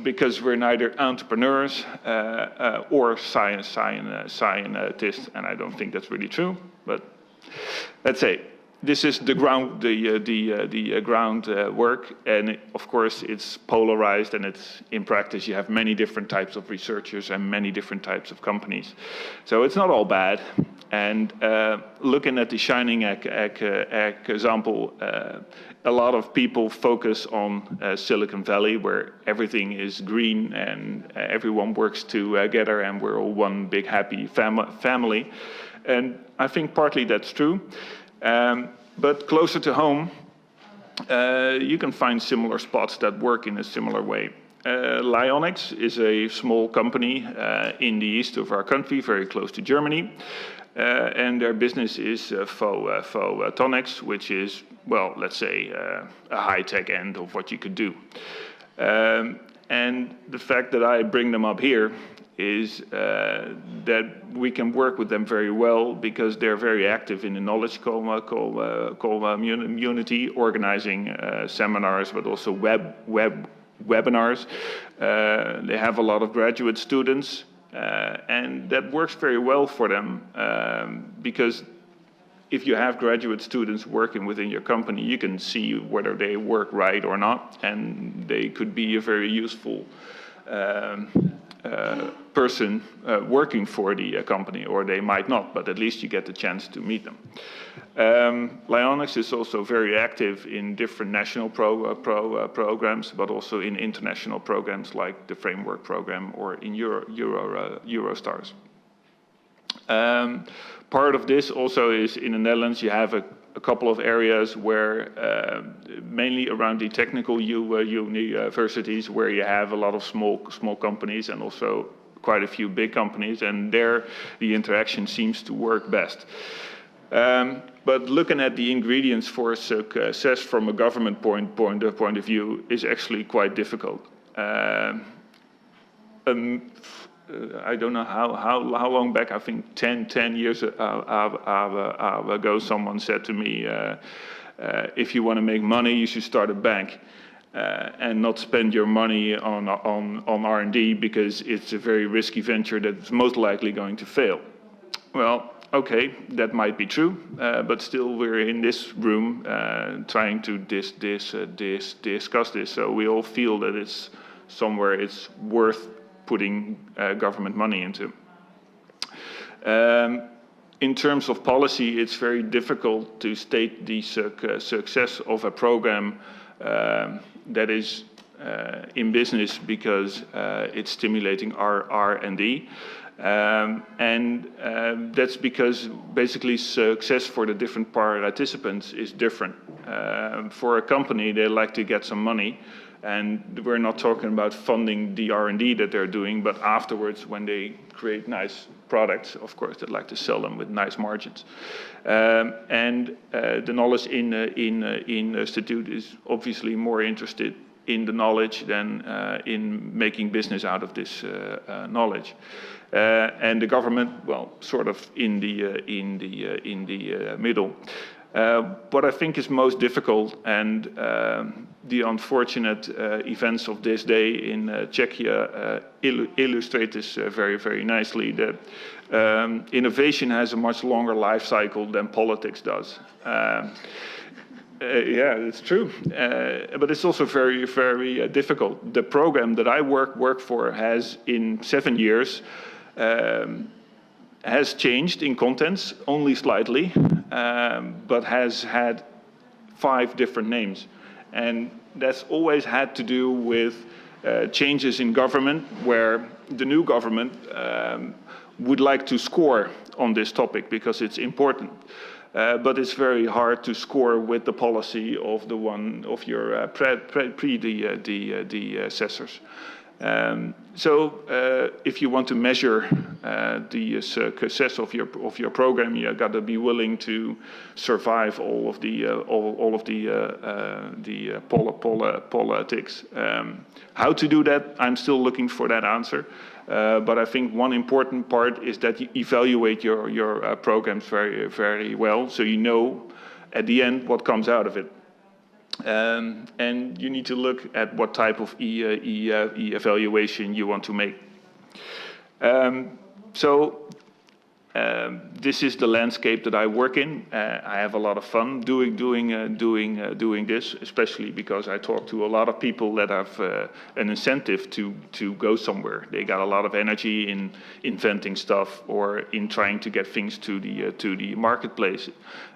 because we're neither entrepreneurs or scientists, and I don't think that's really true. But let's say this is the groundwork, and of course it's polarized, and it's in practice you have many different types of researchers and many different types of companies. So it's not all bad. And looking at the shining example, a lot of people focus on Silicon Valley, where everything is green and everyone works together, and we're all one big happy family. And I think partly that's true. But closer to home, you can find similar spots that work in a similar way. Lyonix is a small company in the east of our country, very close to Germany. And their business is photonics, which is, well, let's say a high-tech end of what you could do. And the fact that I bring them up here is that we can work with them very well because they're very active in the knowledge community, organizing seminars, but also webinars. They have a lot of graduate students, and that works very well for them because if you have graduate students working within your company, you can see whether they work right or not, and they could be a very useful person working for the company, or they might not, but at least you get the chance to meet them. Lyonix is also very active in different national programs, but also in international programs like the Framework Program or in Eurostars. Part of this also is in the Netherlands, you have a couple of areas where, mainly around the technical universities, where you have a lot of small companies and also quite a few big companies, and there the interaction seems to work best. But looking at the ingredients for success from a government point of view is actually quite difficult. I don't know how long back, I think 10 years ago, someone said to me, if you want to make money, you should start a bank and not spend your money on R&D because it's a very risky venture that's most likely going to fail. Well, okay, that might be true, but still we're in this room trying to discuss this, so we all feel that it's somewhere it's worth putting government money into. In terms of policy, it's very difficult to state the success of a program that is in business because it's stimulating R&D. And that's because basically success for the different participants is different. For a company, they like to get some money. And we're not talking about funding the R&D that they're doing, but afterwards, when they create nice products, of course, they'd like to sell them with nice margins. And the knowledge in institute is obviously more interested in the knowledge than in making business out of this knowledge. And the government, well, sort of in the middle. What I think is most difficult, and the unfortunate events of this day in Czechia illustrate this very, very nicely, that innovation has a much longer life cycle than politics does. Yeah, it's true, but it's also very, very difficult. The program that I work for has, in 7 years, has changed in contents only slightly, but has had 5 different names. And that's always had to do with changes in government, where the new government would like to score on this topic because it's important. But it's very hard to score with the policy of the one of your predecessors. If you want to measure the success of your program, you got to be willing to survive all of the politics. How to do that? I'm still looking for that answer. But I think one important part is that you evaluate your programs very, very well, so you know at the end what comes out of it. And you need to look at what type of evaluation you want to make. This is the landscape that I work in. I have a lot of fun doing this, especially because I talk to a lot of people that have an incentive to go somewhere. They got a lot of energy in inventing stuff or in trying to get things to the marketplace.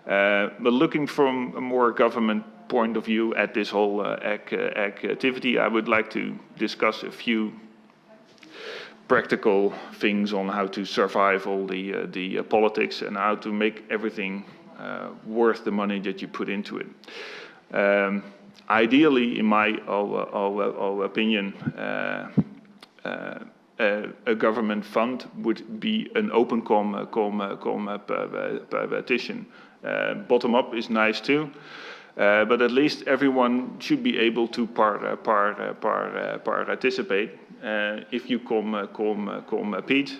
But looking from a more government point of view at this whole activity, I would like to discuss a few practical things on how to survive all the politics and how to make everything worth the money that you put into it. Ideally, in my opinion, a government fund would be an open competition. Bottom up is nice too. But at least everyone should be able to participate if you compete.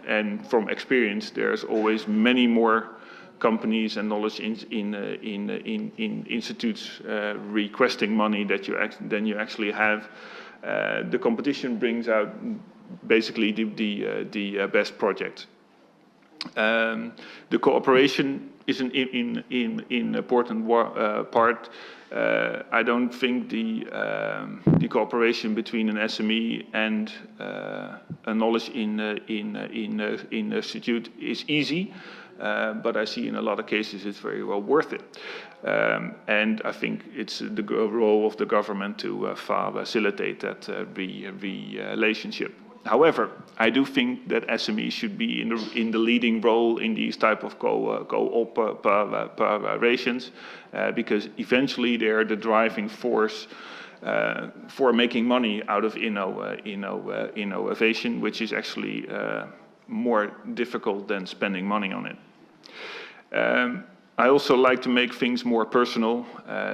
And from experience, there's always many more companies and knowledge in institutes requesting money than you actually have. The competition brings out basically the best project. The cooperation is an important part. I don't think the cooperation between an SME and a knowledge in institute is easy, but I see in a lot of cases it's very well worth it. And I think it's the role of the government to facilitate that relationship. However, I do think that SMEs should be in the leading role in these type of cooperations, because eventually they're the driving force for making money out of innovation, which is actually more difficult than spending money on it. I also like to make things more personal,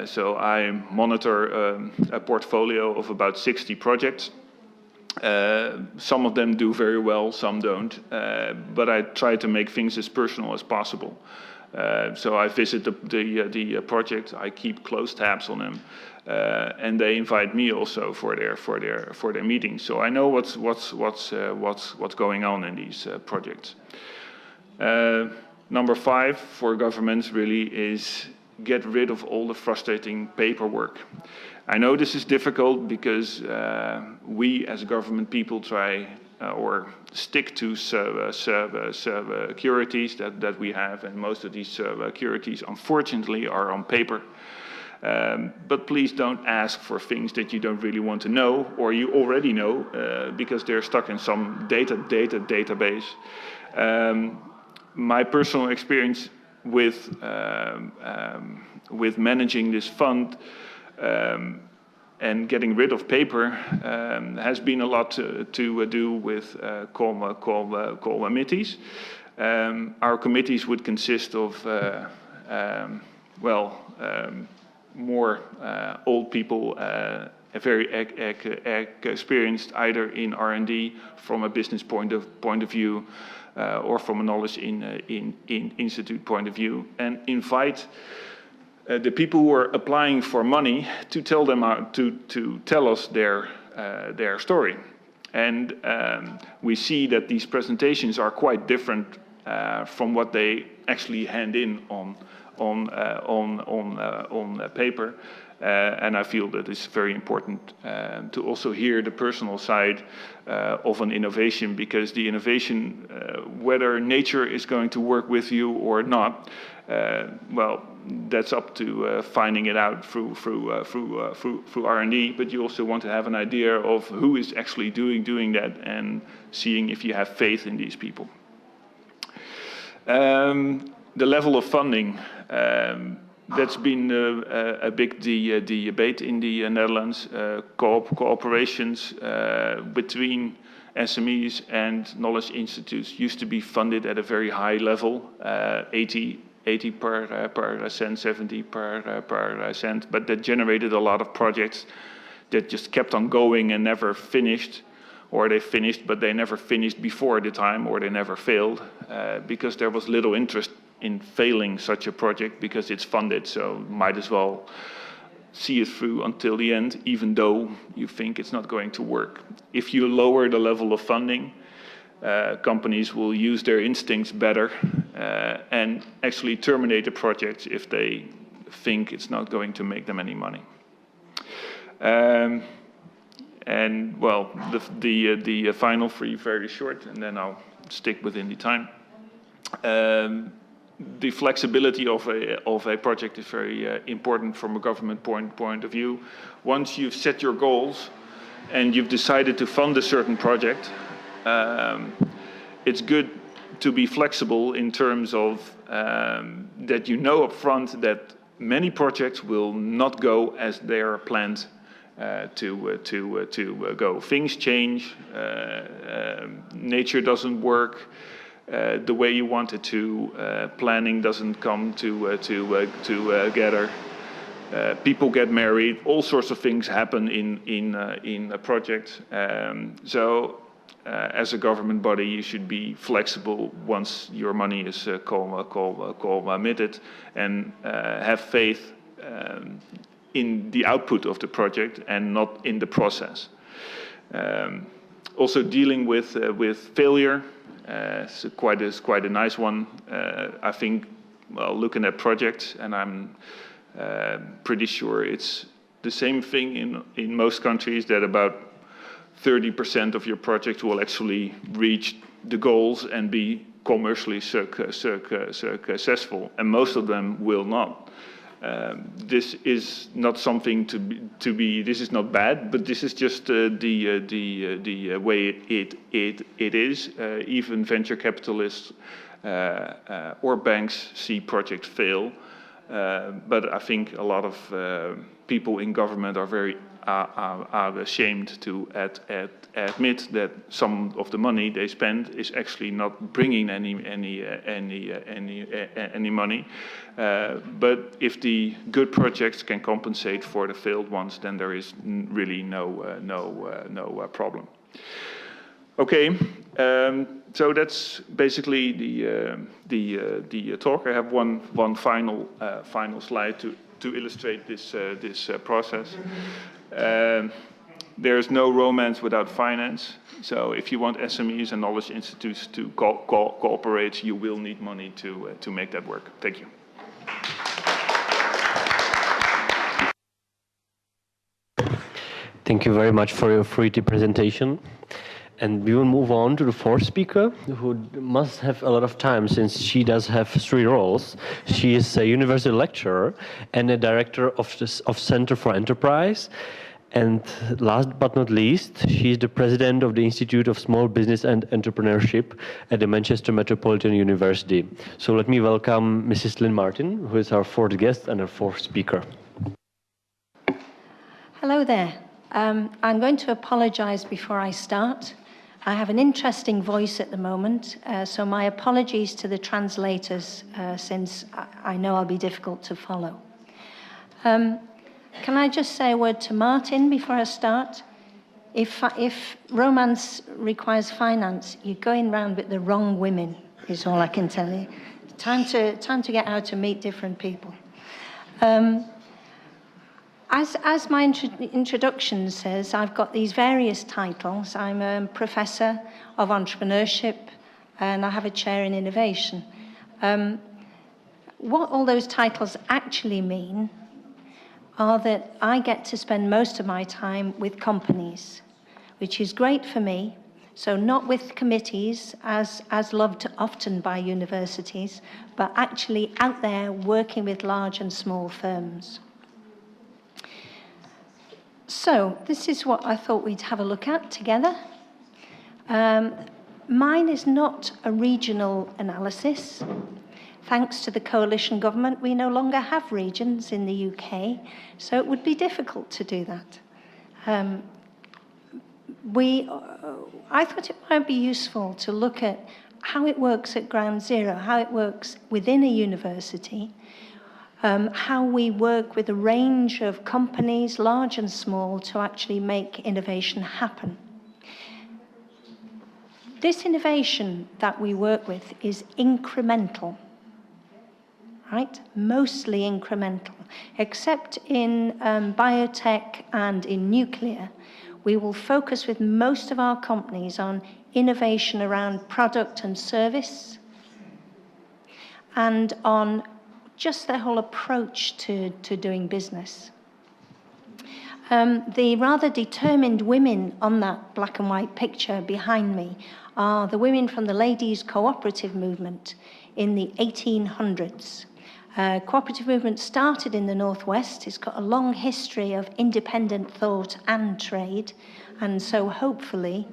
so I monitor a portfolio of about 60 projects. Some of them do very well, some don't, but I try to make things as personal as possible. So I visit the project, I keep close tabs on them, and they invite me also for their meetings. So I know what's going on in these projects. Number 5 for governments really is get rid of all the frustrating paperwork. I know this is difficult because we as government people try or stick to securities that we have, and most of these securities unfortunately are on paper. But please don't ask for things that you don't really want to know or you already know because they're stuck in some database. My personal experience with managing this fund and getting rid of paper has been a lot to do with committees. Our committees would consist of more old people, very experienced either in R&D from a business point of view or from a knowledge in institute point of view, and invite the people who are applying for money to tell them to tell us their story. And we see that these presentations are quite different from what they actually hand in on paper. And I feel that it's very important to also hear the personal side of an innovation, because the innovation, whether nature is going to work with you or not, well, that's up to finding it out through R&D. But you also want to have an idea of who is actually doing that, and seeing if you have faith in these people. The level of funding. That's been a big debate in the Netherlands. Cooperations between SMEs and knowledge institutes used to be funded at a very high level, 80 per cent, 70 per cent, but that generated a lot of projects that just kept on going and never finished, or they finished, but they never finished before the time, or they never failed, because there was little interest in failing such a project because it's funded, so might as well see it through until the end, even though you think it's not going to work. If you lower the level of funding, companies will use their instincts better and actually terminate the project if they think it's not going to make them any money. And well, the final three very short, and then I'll stick within the time. The flexibility of a project is very important from a government point of view. Once you've set your goals and you've decided to fund a certain project, it's good to be flexible in terms of that you know up front that many projects will not go as they are planned to go. Things change, nature doesn't work the way you want it to, planning doesn't come together, people get married, all sorts of things happen in a project. So as a government body, you should be flexible once your money is committed, and have faith in the output of the project and not in the process. Also dealing with failure. It's quite a nice one. I think, well, looking at projects, and I'm pretty sure it's the same thing in most countries, that about 30% of your project will actually reach the goals and be commercially successful, and most of them will not. This is not something to be. This is not bad, but this is just the way it is. Even venture capitalists or banks see projects fail, but I think a lot of people in government are very ashamed to admit that some of the money they spend is actually not bringing any money. But if the good projects can compensate for the failed ones, then there is really no problem. Okay, so that's basically the talk. I have one final slide to illustrate this process. There's no romance without finance. So if you want SMEs and knowledge institutes to cooperate, you will need money to make that work. Thank you. Thank you very much for your fruity presentation. And we will move on to the fourth speaker, who must have a lot of time since she does have 3 roles. She is a university lecturer and a director of Center for Enterprise. And last but not least, she is the president of the Institute of Small Business and Entrepreneurship at the Manchester Metropolitan University. So let me welcome Mrs. Lynn Martijn, who is our 4th guest and our 4th speaker. Hello there. I'm going to apologize before I start. I have an interesting voice at the moment, so my apologies to the translators, since I know I'll be difficult to follow. Can I just say a word to Martijn before I start? If romance requires finance, you're going round with the wrong women, is all I can tell you. Time to get out and meet different people. As my introduction says, I've got these various titles. I'm a professor of entrepreneurship, and I have a chair in innovation. What all those titles actually mean are that I get to spend most of my time with companies, which is great for me. So not with committees, as loved often by universities, but actually out there working with large and small firms. So this is what I thought we'd have a look at together. Mine is not a regional analysis. Thanks to the coalition government, we no longer have regions in the UK, so it would be difficult to do that. I thought it might be useful to look at how it works at ground zero, how it works within a university, how we work with a range of companies, large and small, to actually make innovation happen. This innovation that we work with is incremental, right? Mostly incremental, except in biotech and in nuclear. We will focus with most of our companies on innovation around product and service and on just their whole approach to doing business. The rather determined women on that black and white picture behind me are the women from the ladies' cooperative movement in the 1800s. Cooperative movement started in the Northwest. It's got a long history of independent thought and trade, and so hopefully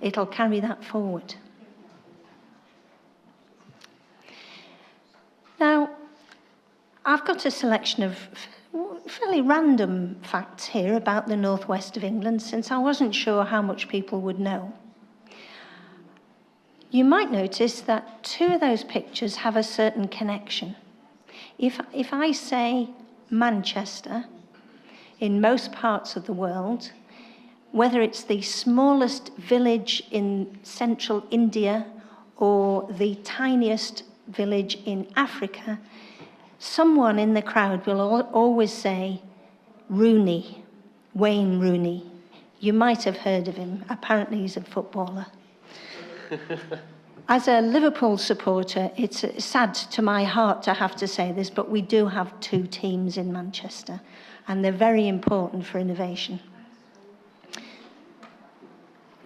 it'll carry that forward. Now, I've got a selection of fairly random facts here about the Northwest of England, since I wasn't sure how much people would know. You might notice that two of those pictures have a certain connection. If I say Manchester, in most parts of the world, whether it's the smallest village in central India or the tiniest village in Africa, someone in the crowd will always say Rooney, Wayne Rooney. You might have heard of him. Apparently he's a footballer. As a Liverpool supporter, it's sad to my heart to have to say this, but we do have two teams in Manchester, and they're very important for innovation.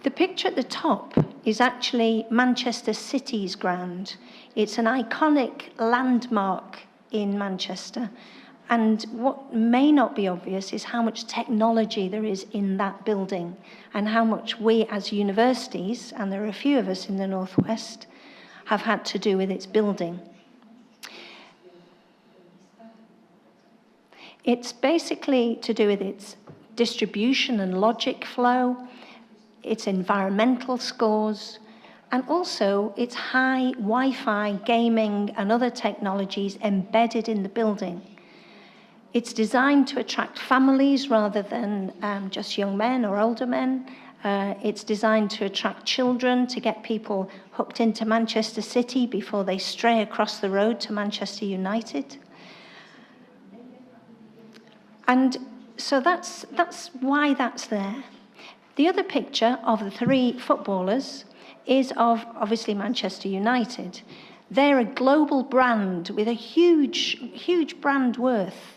The picture at the top is actually Manchester City's ground. It's an iconic landmark in Manchester, and what may not be obvious is how much technology there is in that building and how much we as universities, and there are a few of us in the Northwest, have had to do with its building. It's basically to do with its distribution and logic flow, its environmental scores, and also its high Wi-Fi, gaming, and other technologies embedded in the building. It's designed to attract families rather than just young men or older men. It's designed to attract children, to get people hooked into Manchester City before they stray across the road to Manchester United. And so that's why that's there. The other picture of the three footballers is of, obviously, Manchester United. They're a global brand with a huge brand worth.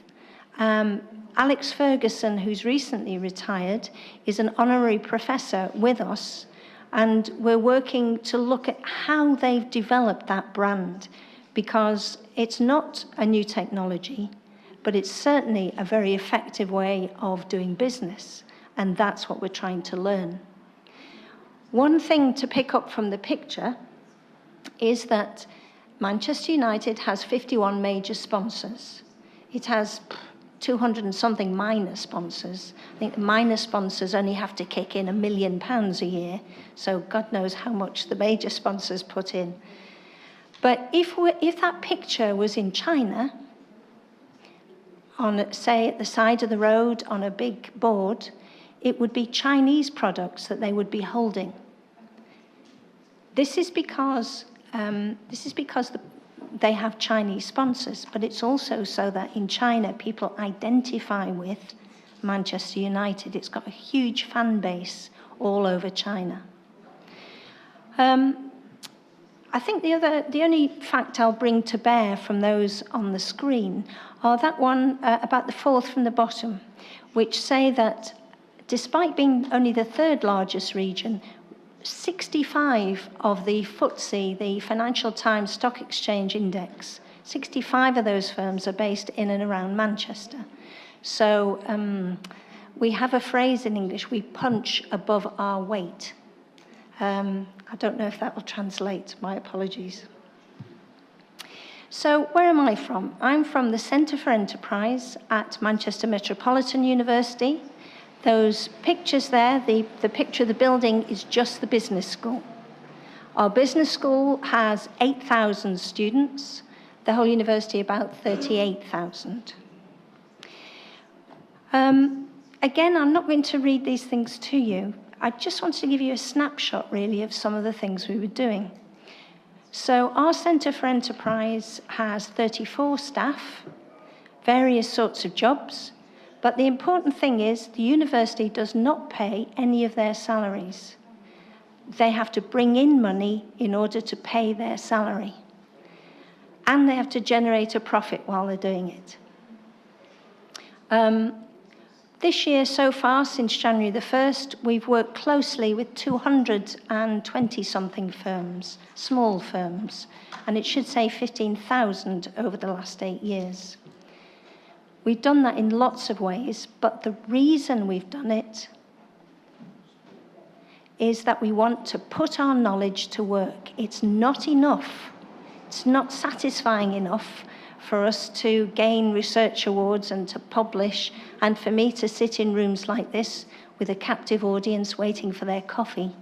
Alex Ferguson, who's recently retired, is an honorary professor with us, and we're working to look at how they've developed that brand, because it's not a new technology, but it's certainly a very effective way of doing business, and that's what we're trying to learn. One thing to pick up from the picture is that Manchester United has 51 major sponsors. It has 200 and something minor sponsors. I think the minor sponsors only have to kick in £1 million a year, so God knows how much the major sponsors put in. But if that picture was in China, on, say, at the side of the road on a big board, it would be Chinese products that they would be holding. This is because they have Chinese sponsors, but it's also so that in China people identify with Manchester United. It's got a huge fan base all over China. I think the only fact I'll bring to bear from those on the screen are that one about the fourth from the bottom, which say that despite being only the third largest region, 65 of the FTSE, the Financial Times Stock Exchange Index, 65 of those firms are based in and around Manchester. So we have a phrase in English, we punch above our weight. I don't know if that will translate, my apologies. So where am I from? I'm from the Centre for Enterprise at Manchester Metropolitan University. Those pictures there, the picture of the building is just the business school. Our business school has 8,000 students, the whole university about 38,000. Again, I'm not going to read these things to you. I just wanted to give you a snapshot, really, of some of the things we were doing. So our Centre for Enterprise has 34 staff, various sorts of jobs, but the important thing is the university does not pay any of their salaries. They have to bring in money in order to pay their salary. And they have to generate a profit while they're doing it. This year, so far, since January the 1st, we've worked closely with 220-something firms, small firms, and it should say 15,000 over the last 8 years. We've done that in lots of ways, but the reason we've done it is that we want to put our knowledge to work. It's not enough. It's not satisfying enough for us to gain research awards and to publish, and for me to sit in rooms like this with a captive audience waiting for their coffee.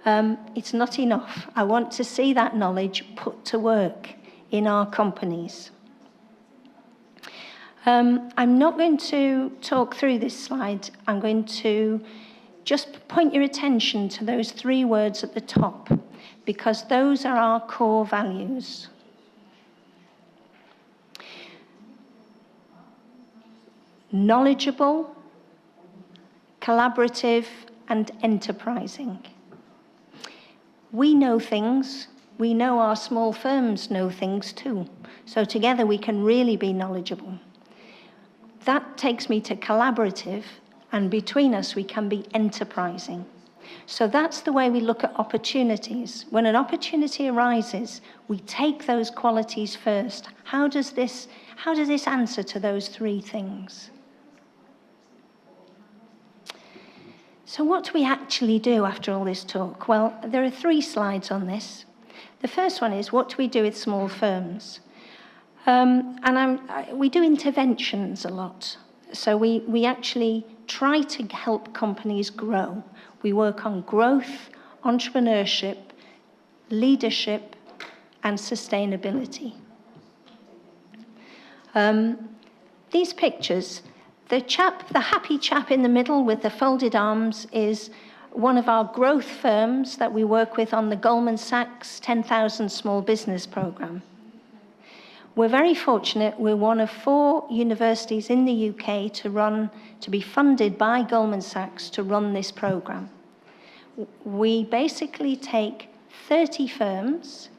It's not enough. I want to see that knowledge put to work in our companies. I'm not going to talk through this slide. I'm going to just point your attention to those 3 words at the top, because those are our core values. Knowledgeable, collaborative, and enterprising. We know things. We know our small firms know things too. So together we can really be knowledgeable. That takes me to collaborative, and between us we can be enterprising. So that's the way we look at opportunities. When an opportunity arises, we take those qualities first. How does this answer to those 3 things? So what do we actually do after all this talk? Well, there are 3 slides on this. The first one is, what do we do with small firms? We do interventions a lot. So we actually try to help companies grow. We work on growth, entrepreneurship, leadership, and sustainability. These pictures, the happy chap in the middle with the folded arms is one of our growth firms that we work with on the Goldman Sachs 10,000 Small Business Programme. We're very fortunate. We're one of 4 universities in the UK to be funded by Goldman Sachs to run this programme. We basically take 30 firms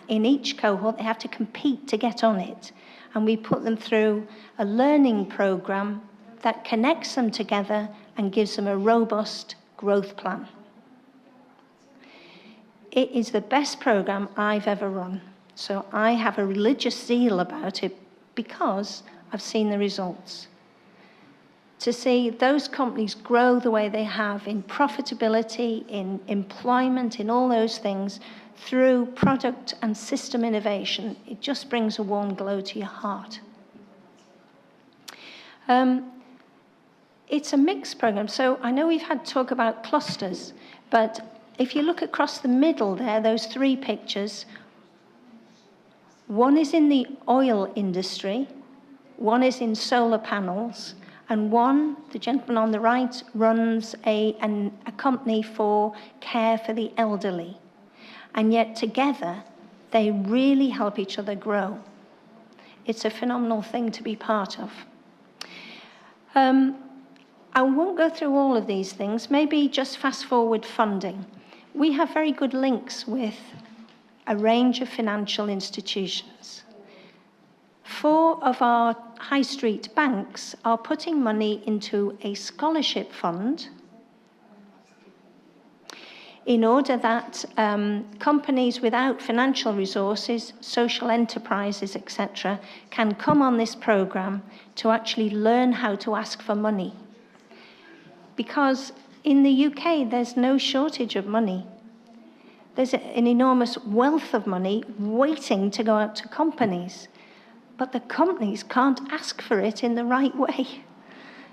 in each cohort. They have to compete to get on it. And we put them through a learning programme that connects them together and gives them a robust growth plan. It is the best programme I've ever run. So I have a religious zeal about it because I've seen the results. To see those companies grow the way they have in profitability, in employment, in all those things, through product and system innovation, it just brings a warm glow to your heart. It's a mixed program. So I know we've had talk about clusters, but if you look across the middle there, those 3 pictures, one is in the oil industry, one is in solar panels, and one, the gentleman on the right, runs a company for care for the elderly. And yet together, they really help each other grow. It's a phenomenal thing to be part of. I won't go through all of these things, maybe just fast forward funding. We have very good links with a range of financial institutions. 4 of our high street banks are putting money into a scholarship fund in order that companies without financial resources, social enterprises, etc., can come on this programme to actually learn how to ask for money. Because in the UK, there's no shortage of money. There's an enormous wealth of money waiting to go out to companies, but the companies can't ask for it in the right way.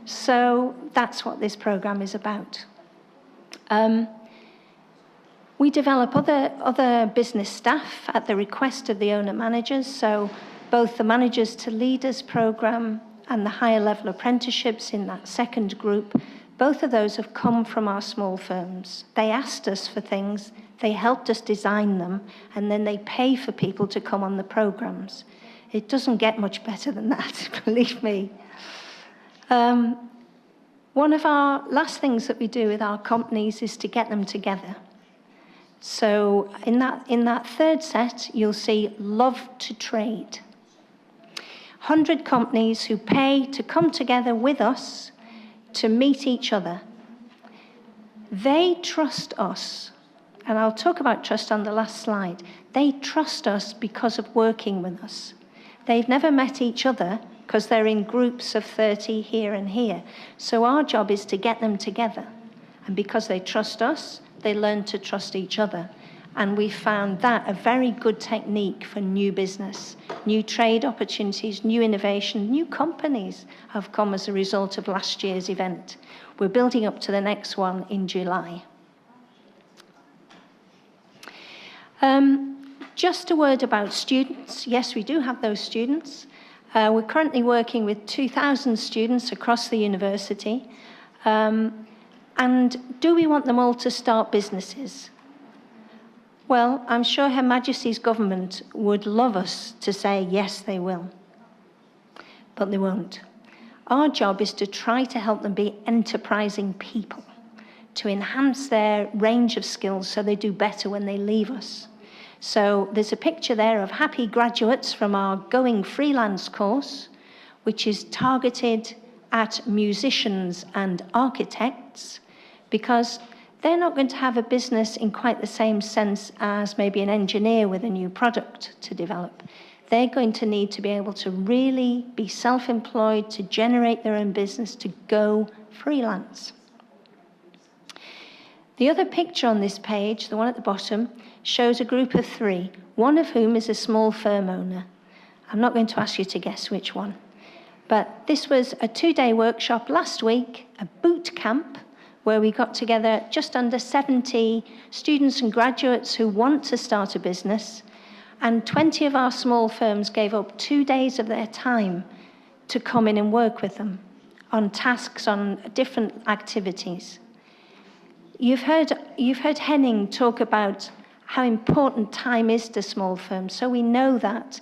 So that's what this program is about. We develop other business staff at the request of the owner managers, so both the managers to leaders program and the higher level apprenticeships in that second group, both of those have come from our small firms. They asked us for things, they helped us design them, and then they pay for people to come on the programs. It doesn't get much better than that, believe me. One of our last things that we do with our companies is to get them together. So in that third set, you'll see Love to Trade. 100 companies who pay to come together with us to meet each other. They trust us, and I'll talk about trust on the last slide. They trust us because of working with us. They've never met each other because they're in groups of 30 here and here. So our job is to get them together. And because they trust us, they learn to trust each other. And we found that a very good technique for new business, new trade opportunities, new innovation, new companies have come as a result of last year's event. We're building up to the next one in July. Just a word about students. Yes, we do have those students. We're currently working with 2,000 students across the university. And do we want them all to start businesses? Well, I'm sure Her Majesty's government would love us to say, yes, they will. But they won't. Our job is to try to help them be enterprising people, to enhance their range of skills so they do better when they leave us. So there's a picture there of happy graduates from our Going Freelance course, which is targeted at musicians and architects, because they're not going to have a business in quite the same sense as maybe an engineer with a new product to develop. They're going to need to be able to really be self-employed, to generate their own business, to go freelance. The other picture on this page, the one at the bottom, shows a group of 3, one of whom is a small firm owner. I'm not going to ask you to guess which one. But this was a 2-day workshop last week, a boot camp, where we got together just under 70 students and graduates who want to start a business, and 20 of our small firms gave up 2 days of their time to come in and work with them on tasks, on different activities. You've heard Henning talk about how important time is to small firms, so we know that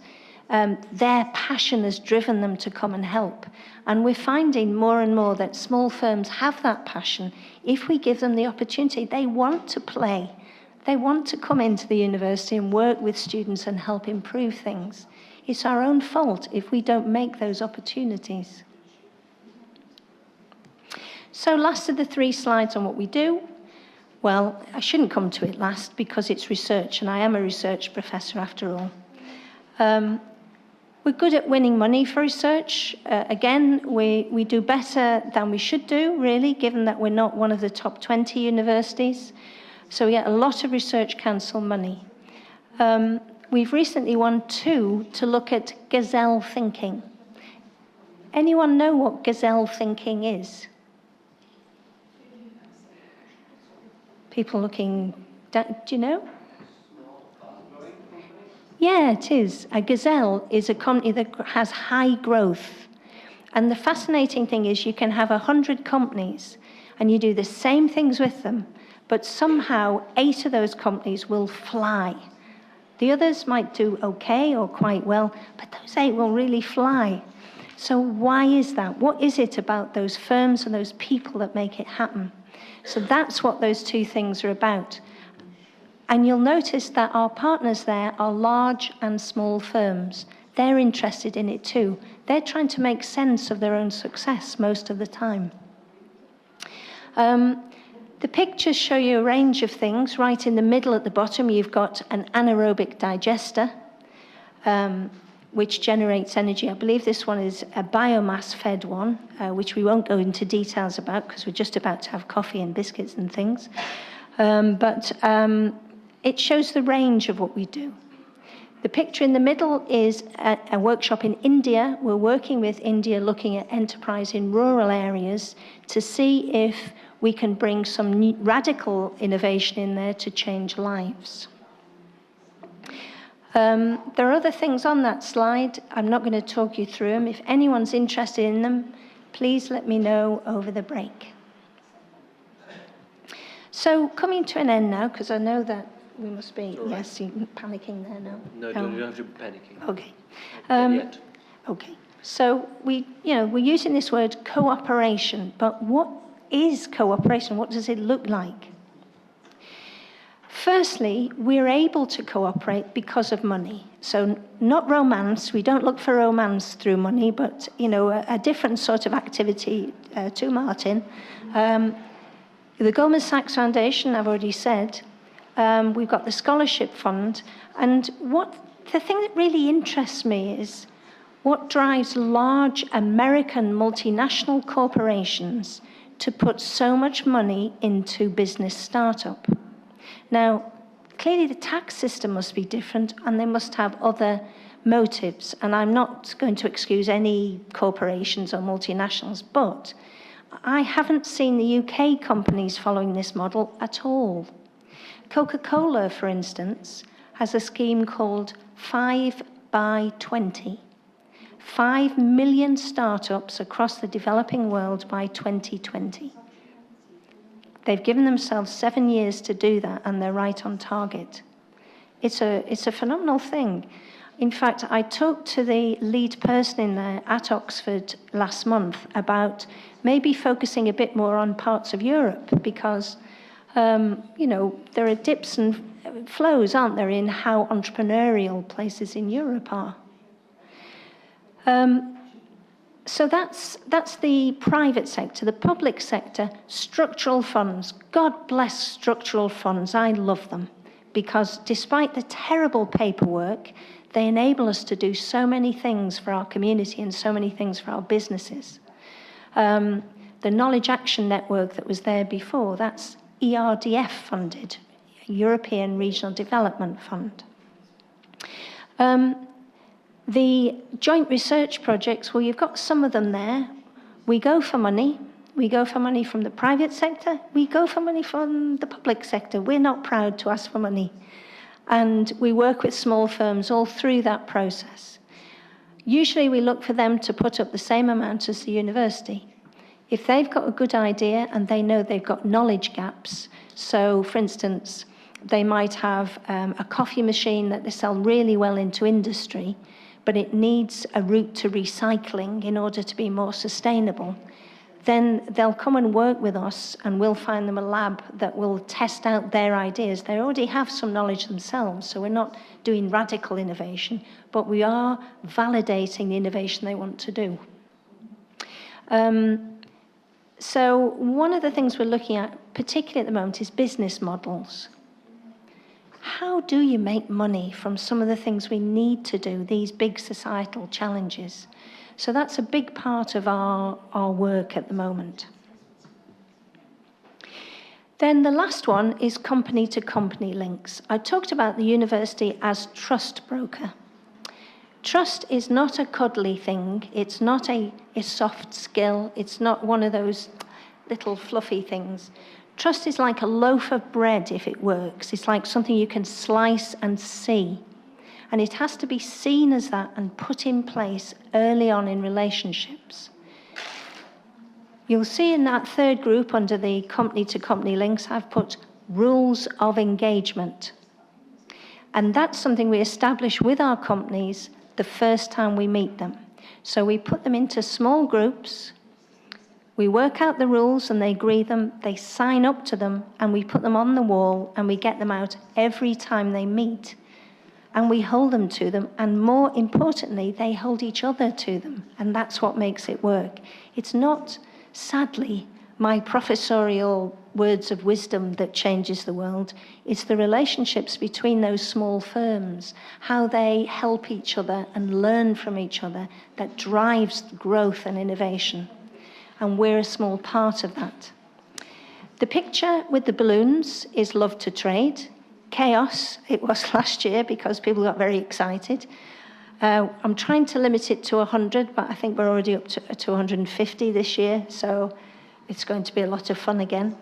their passion has driven them to come and help. And we're finding more and more that small firms have that passion. If we give them the opportunity, they want to play. They want to come into the university and work with students and help improve things. It's our own fault if we don't make those opportunities. So last of the 3 slides on what we do. Well, I shouldn't come to it last because it's research, and I am a research professor after all. We're good at winning money for research. Again, we do better than we should do, really, given that we're not one of the top 20 universities. So we get a lot of Research Council money. We've recently won 2 to look at gazelle thinking. Anyone know what gazelle thinking is? People looking, do you know? Yeah, it is. A gazelle is a company that has high growth. And the fascinating thing is you can have 100 companies and you do the same things with them, but somehow 8 of those companies will fly. The others might do okay or quite well, but those 8 will really fly. So why is that? What is it about those firms and those people that make it happen? So that's what those 2 things are about. And you'll notice that our partners there are large and small firms. They're interested in it too. They're trying to make sense of their own success most of the time. The pictures show you a range of things. Right in the middle at the bottom, you've got an anaerobic digester, which generates energy. I believe this one is a biomass-fed one, which we won't go into details about because we're just about to have coffee and biscuits and things. it shows the range of what we do. The picture in the middle is a workshop in India. We're working with India, looking at enterprise in rural areas to see if we can bring some radical innovation in there to change lives. There are other things on that slide. I'm not going to talk you through them. If anyone's interested in them, please let me know over the break. So coming to an end now, because I know that we must be, right. Yes, you're panicking there now. No, you don't have to be panicking. Okay. Yet. Okay. So we're using this word cooperation, but what is cooperation? What does it look like? Firstly, we're able to cooperate because of money. So not romance. We don't look for romance through money, but a different sort of activity to Martin. The Goldman Sachs Foundation, I've already said. We've got the scholarship fund. And the thing that really interests me is what drives large American multinational corporations to put so much money into business startup. Now, clearly the tax system must be different and they must have other motives. And I'm not going to excuse any corporations or multinationals, but I haven't seen the UK companies following this model at all. Coca-Cola, for instance, has a scheme called 5 by 20. 5 million startups across the developing world by 2020. They've given themselves 7 years to do that, and they're right on target. It's a phenomenal thing. In fact, I talked to the lead person in there at Oxford last month about maybe focusing a bit more on parts of Europe, because there are dips and flows, aren't there, in how entrepreneurial places in Europe are. So that's the private sector. The public sector, structural funds. God bless structural funds. I love them because despite the terrible paperwork, they enable us to do so many things for our community and so many things for our businesses. The Knowledge Action Network that was there before, that's ERDF funded, European Regional Development Fund. The joint research projects, well, you've got some of them there. We go for money. We go for money from the private sector. We go for money from the public sector. We're not proud to ask for money. And we work with small firms all through that process. Usually we look for them to put up the same amount as the university. If they've got a good idea and they know they've got knowledge gaps, so for instance, they might have a coffee machine that they sell really well into industry, but it needs a route to recycling in order to be more sustainable, then they'll come and work with us and we'll find them a lab that will test out their ideas. They already have some knowledge themselves, so we're not doing radical innovation, but we are validating the innovation they want to do. So one of the things we're looking at, particularly at the moment, is business models. How do you make money from some of the things we need to do, these big societal challenges? So that's a big part of our work at the moment. Then the last one is company-to-company links. I talked about the university as trust broker. Trust is not a cuddly thing. It's not a soft skill. It's not one of those little fluffy things. Trust is like a loaf of bread if it works. It's like something you can slice and see. And it has to be seen as that and put in place early on in relationships. You'll see in that third group under the company-to-company links, I've put rules of engagement. And that's something we establish with our companies the first time we meet them. So we put them into small groups. We work out the rules and they agree them, they sign up to them, and we put them on the wall and we get them out every time they meet. And we hold them to them, and more importantly, they hold each other to them, and that's what makes it work. It's not, sadly, my professorial words of wisdom that changes the world. It's the relationships between those small firms, how they help each other and learn from each other, that drives growth and innovation. And we're a small part of that. The picture with the balloons is love to trade. chaos it was last year because people got very excited. I'm trying to limit it to 100, but I think we're already up to 150 this year, so it's going to be a lot of fun again.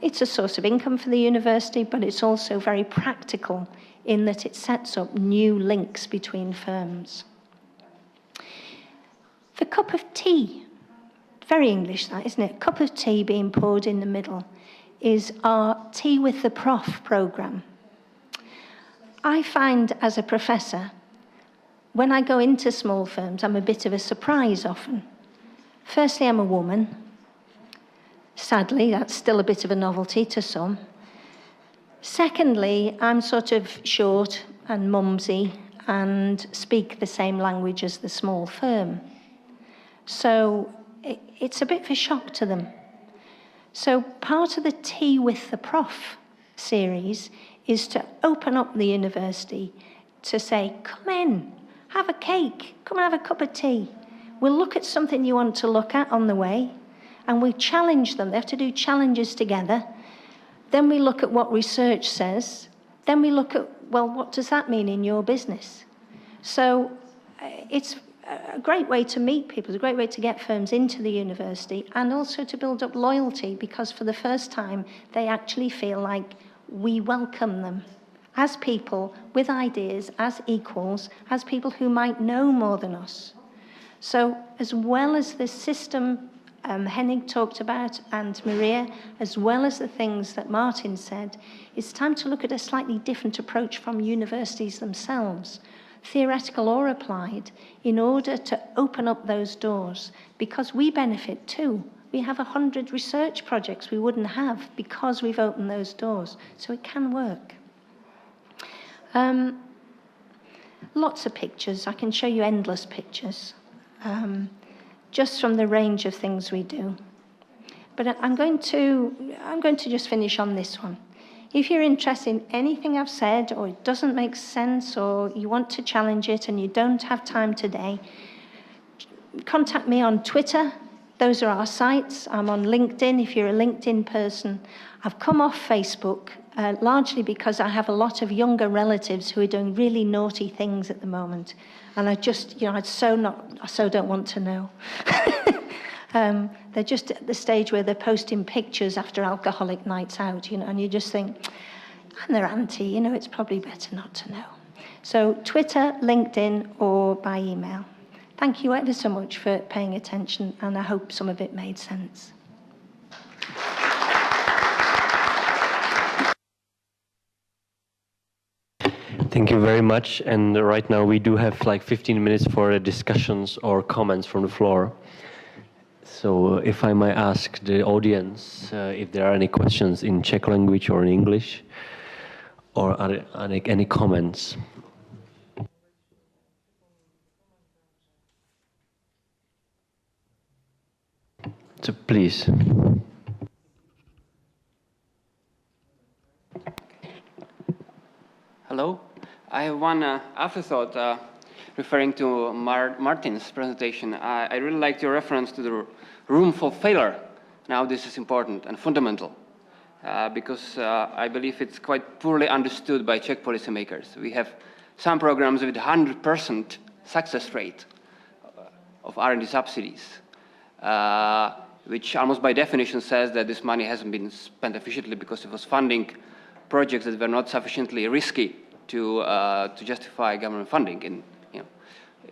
It's a source of income for the university, but it's also very practical in that it sets up new links between firms. The cup of tea, very English that, isn't it? A cup of tea being poured in the middle is our Tea with the Prof programme. I find as a professor, when I go into small firms, I'm a bit of a surprise often. Firstly, I'm a woman. Sadly, that's still a bit of a novelty to some. Secondly, I'm sort of short and mumsy and speak the same language as the small firm. So it's a bit of a shock to them. So part of the Tea with the Prof series is to open up the university to say, come in, have a cake, come and have a cup of tea. We'll look at something you want to look at on the way, and we challenge them. They have to do challenges together. Then we look at what research says. Then we look at, well, what does that mean in your business? So it's a great way to meet people. It's a great way to get firms into the university and also to build up loyalty, because for the first time, they actually feel like we welcome them as people with ideas, as equals, as people who might know more than us. So as well as the system Henning talked about and Maria, as well as the things that Martijn said, it's time to look at a slightly different approach from universities themselves, theoretical or applied, in order to open up those doors, because we benefit too. We have 100 research projects we wouldn't have because we've opened those doors. So it can work. Lots of pictures. I can show you endless pictures, just from the range of things we do. But I'm going to just finish on this one. If you're interested in anything I've said, or it doesn't make sense, or you want to challenge it and you don't have time today, contact me on Twitter. Those are our sites. I'm on LinkedIn if you're a LinkedIn person. I've come off Facebook, largely because I have a lot of younger relatives who are doing really naughty things at the moment. And I just, I so don't want to know. They're just at the stage where they're posting pictures after alcoholic nights out, and you just think, and they're anti, it's probably better not to know. So Twitter, LinkedIn, or by email. Thank you ever so much for paying attention, and I hope some of it made sense. Thank you very much. And right now we do have like 15 minutes for discussions or comments from the floor. So if I might ask the audience if there are any questions in Czech language or in English, or are there any comments? So please. Hello. I have one afterthought referring to Martijn's presentation. I really liked your reference to the room for failure. Now this is important and fundamental because I believe it's quite poorly understood by Czech policymakers. We have some programs with 100% success rate of R&D subsidies, which almost by definition says that this money hasn't been spent efficiently because it was funding projects that were not sufficiently risky to justify government funding.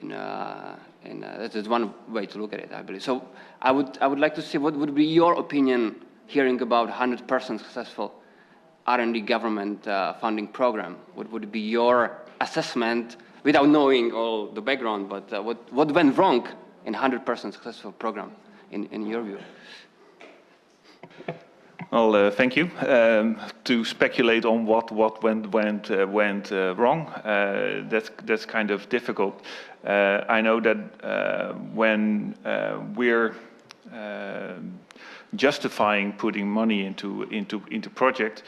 That's one way to look at it, I believe. So I would like to see what would be your opinion hearing about 100% successful R&D government funding program. What would be your assessment without knowing all the background, but what went wrong in 100% successful program in your view? Well, thank you. To speculate on what went wrong, that's kind of difficult. I know that when we're justifying putting money into project,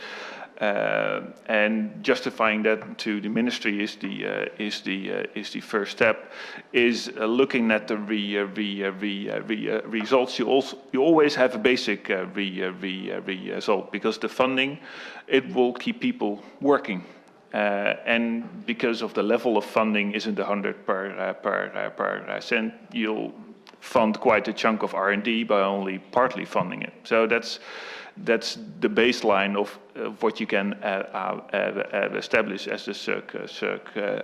And justifying that to the ministry is the first step. Is looking at the results. You always have a basic result, because the funding, it will keep people working. And because of the level of funding isn't 100 per cent, you'll fund quite a chunk of R&D by only partly funding it. So that's the baseline of what you can establish as the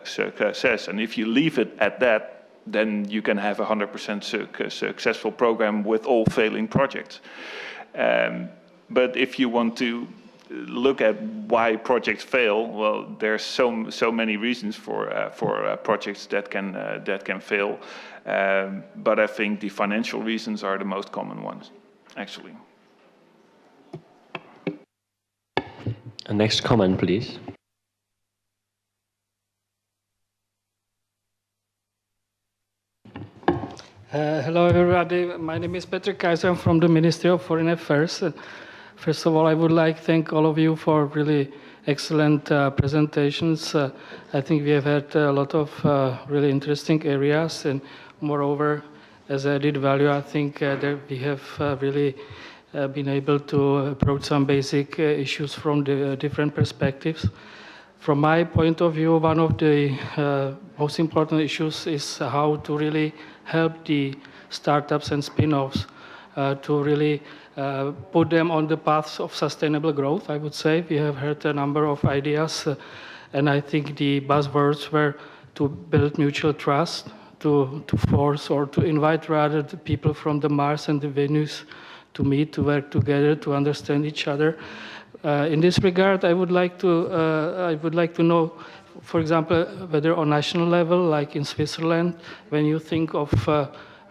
success. And if you leave it at that, then you can have a 100% successful program with all failing projects. But if you want to look at why projects fail, well, there's so many reasons for projects that can fail. But I think the financial reasons are the most common ones, actually. Next comment, please. Hello, everybody. My name is Petr Kaiser. I'm from the Ministry of Foreign Affairs. First of all, I would like to thank all of you for really excellent presentations. I think we have had a lot of really interesting areas, and moreover, as added value, I think that we have really been able to approach some basic issues from the different perspectives. From my point of view, one of the most important issues is how to really help the startups and spin-offs to really put them on the paths of sustainable growth, I would say. We have heard a number of ideas, and I think the buzzwords were to build mutual trust, to force or to invite rather the people from the Mars and the Venus to meet, to work together, to understand each other. In this regard, I would like to know, for example, whether on national level, like in Switzerland, when you think of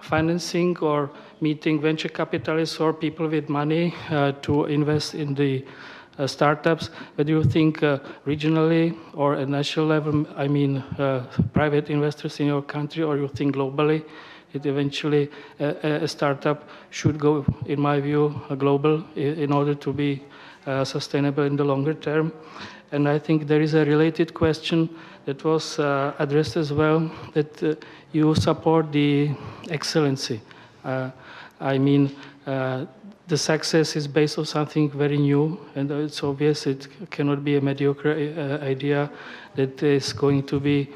financing or meeting venture capitalists or people with money to invest in the startups, whether you think regionally or at national level, I mean private investors in your country, or you think globally, it eventually a startup should go, in my view, global in order to be sustainable in the longer term. And I think there is a related question that was addressed as well, that you support the excellency. I mean, the success is based on something very new, and it's obvious it cannot be a mediocre idea that is going to be,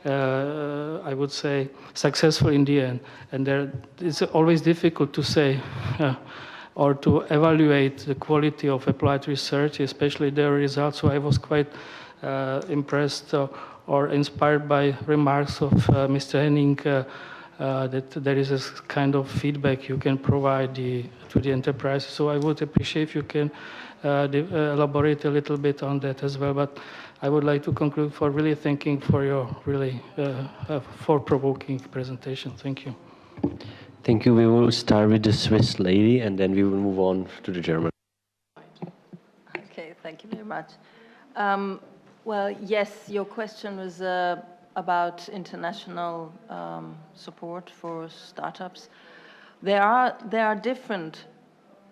I would say, successful in the end. And it's always difficult to say or to evaluate the quality of applied research, especially their results. So I was quite impressed or inspired by remarks of Mr. Henning that there is a kind of feedback you can provide to the enterprise. So I would appreciate if you can elaborate a little bit on that as well. But I would like to conclude for really thanking for your really thought-provoking presentation. Thank you. Thank you. We will start with the Swiss lady, and then we will move on to the German. Okay, thank you very much. Well, yes, your question was about international support for startups. There are different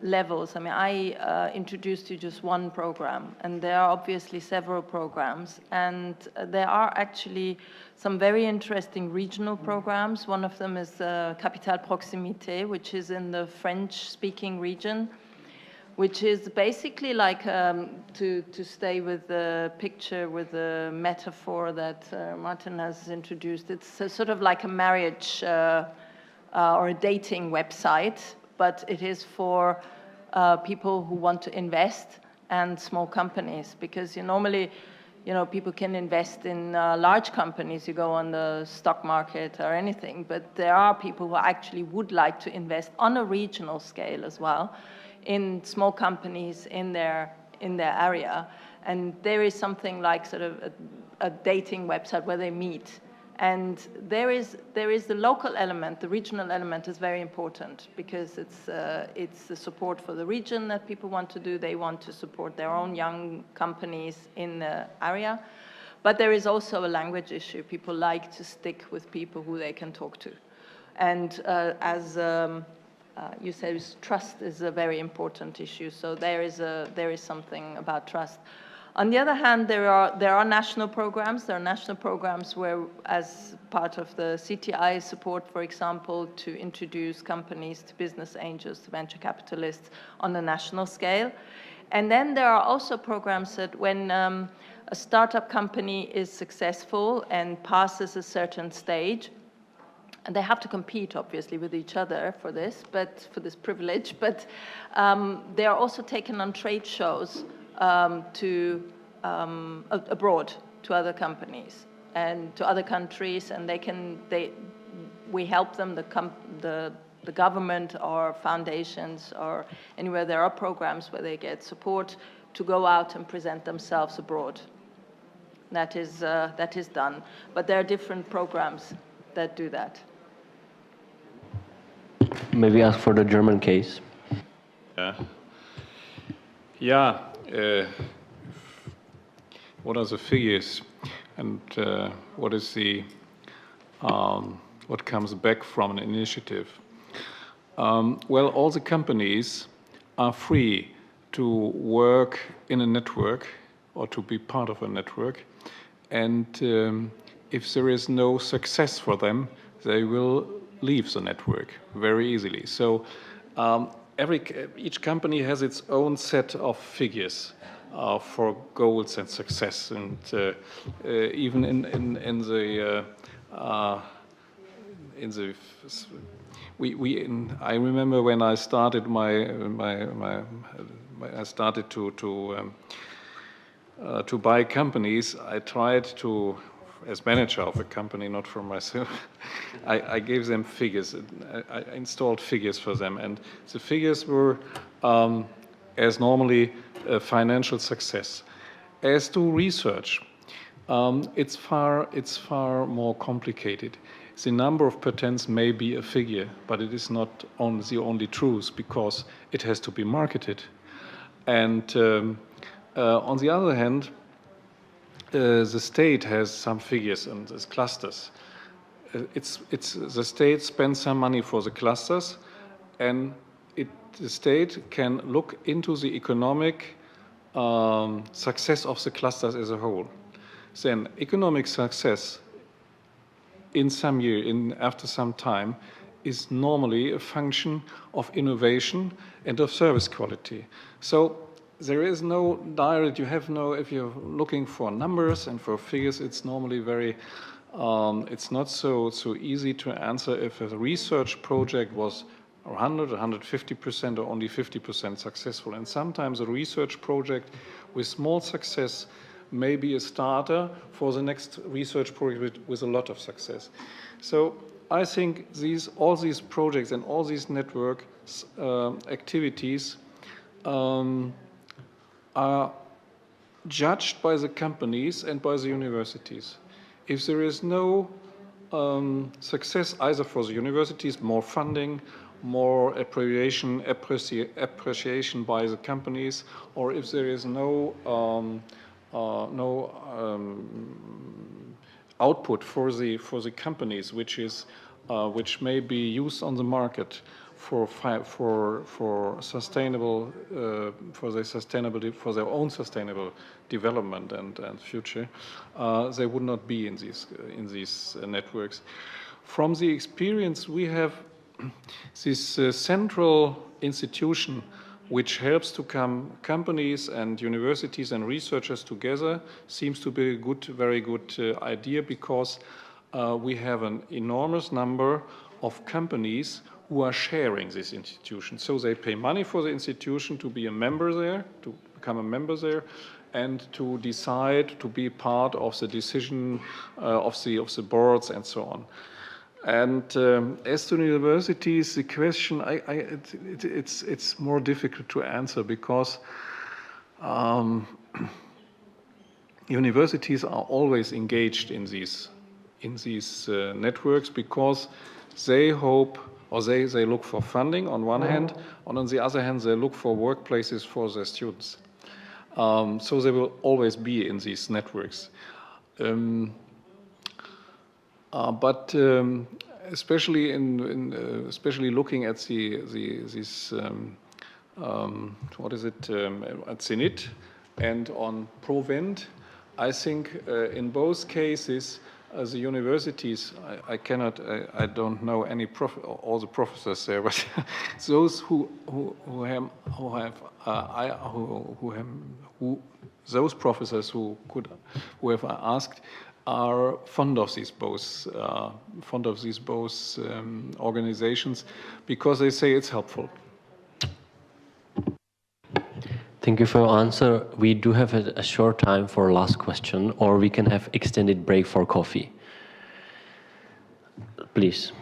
levels. I mean, I introduced you just one program, and there are obviously several programs, and there are actually some very interesting regional programs. One of them is Capital Proximité, which is in the French-speaking region, which is basically like, to stay with the picture, with the metaphor that Martijn has introduced, it's sort of like a marriage or a dating website, but it is for people who want to invest and small companies, because normally, people can invest in large companies. You go on the stock market or anything, but there are people who actually would like to invest on a regional scale as well in small companies in their area. And there is something like sort of a dating website where they meet. And there is the local element, the regional element is very important, because it's the support for the region that people want to do. They want to support their own young companies in the area. But there is also a language issue. People like to stick with people who they can talk to. And as you said, trust is a very important issue. So there is something about trust. On the other hand, there are national programs. There are national programs where, as part of the CTI support, for example, to introduce companies to business angels, to venture capitalists on a national scale. And then there are also programs that when a startup company is successful and passes a certain stage, and they have to compete, obviously, with each other for this privilege, but they are also taken on trade shows abroad to other companies and to other countries, and we help them, the government or foundations or anywhere there are programs where they get support to go out and present themselves abroad. That is done, but there are different programs that do that. Maybe ask for the German case. What are the figures, and what is the what comes back from an initiative? Well, all the companies are free to work in a network or to be part of a network, and if there is no success for them, they will leave the network very easily. So each company has its own set of figures for goals and success, and even in the I remember when I started I started to buy companies. I tried to, as manager of a company, not for myself, I gave them figures. I installed figures for them, and the figures were, as normally, financial success. As to research, it's far more complicated. The number of patents may be a figure, but it is not the only truth, because it has to be marketed. And on the other hand, the state has some figures and its clusters. The state spends some money for the clusters, and the state can look into the economic success of the clusters as a whole. Then economic success in some year, after some time, is normally a function of innovation and of service quality. So there is no direct, if you're looking for numbers and for figures, it's normally very, it's not so easy to answer if a research project was 100, 150% or only 50% successful. And sometimes a research project with small success may be a starter for the next research project with a lot of success. So I think all these projects and all these network activities are judged by the companies and by the universities. If there is no success either for the universities, more funding, more appreciation by the companies, or if there is no output for the companies, which may be used on the market for sustainable for their own sustainable development and future, they would not be in these networks. From the experience we have, this central institution which helps to come companies and universities and researchers together seems to be a very good idea, because we have an enormous number of companies who are sharing this institution. So they pay money for the institution to be a member there, to become a member there, and to decide to be part of the decision of the boards and so on. And as to universities, the question it's more difficult to answer, because universities are always engaged in these networks, because they hope, or they look for funding on one hand, and on the other hand they look for workplaces for their students. So they will always be in these networks. But especially especially looking at at Zenit, And on Provind, I think in both cases, the universities, I don't know all the professors there, but those those professors who have asked are fond of these both organizations because they say it's helpful. Thank you for your answer. We do have a short time for last question, or we can have extended break for coffee. Please.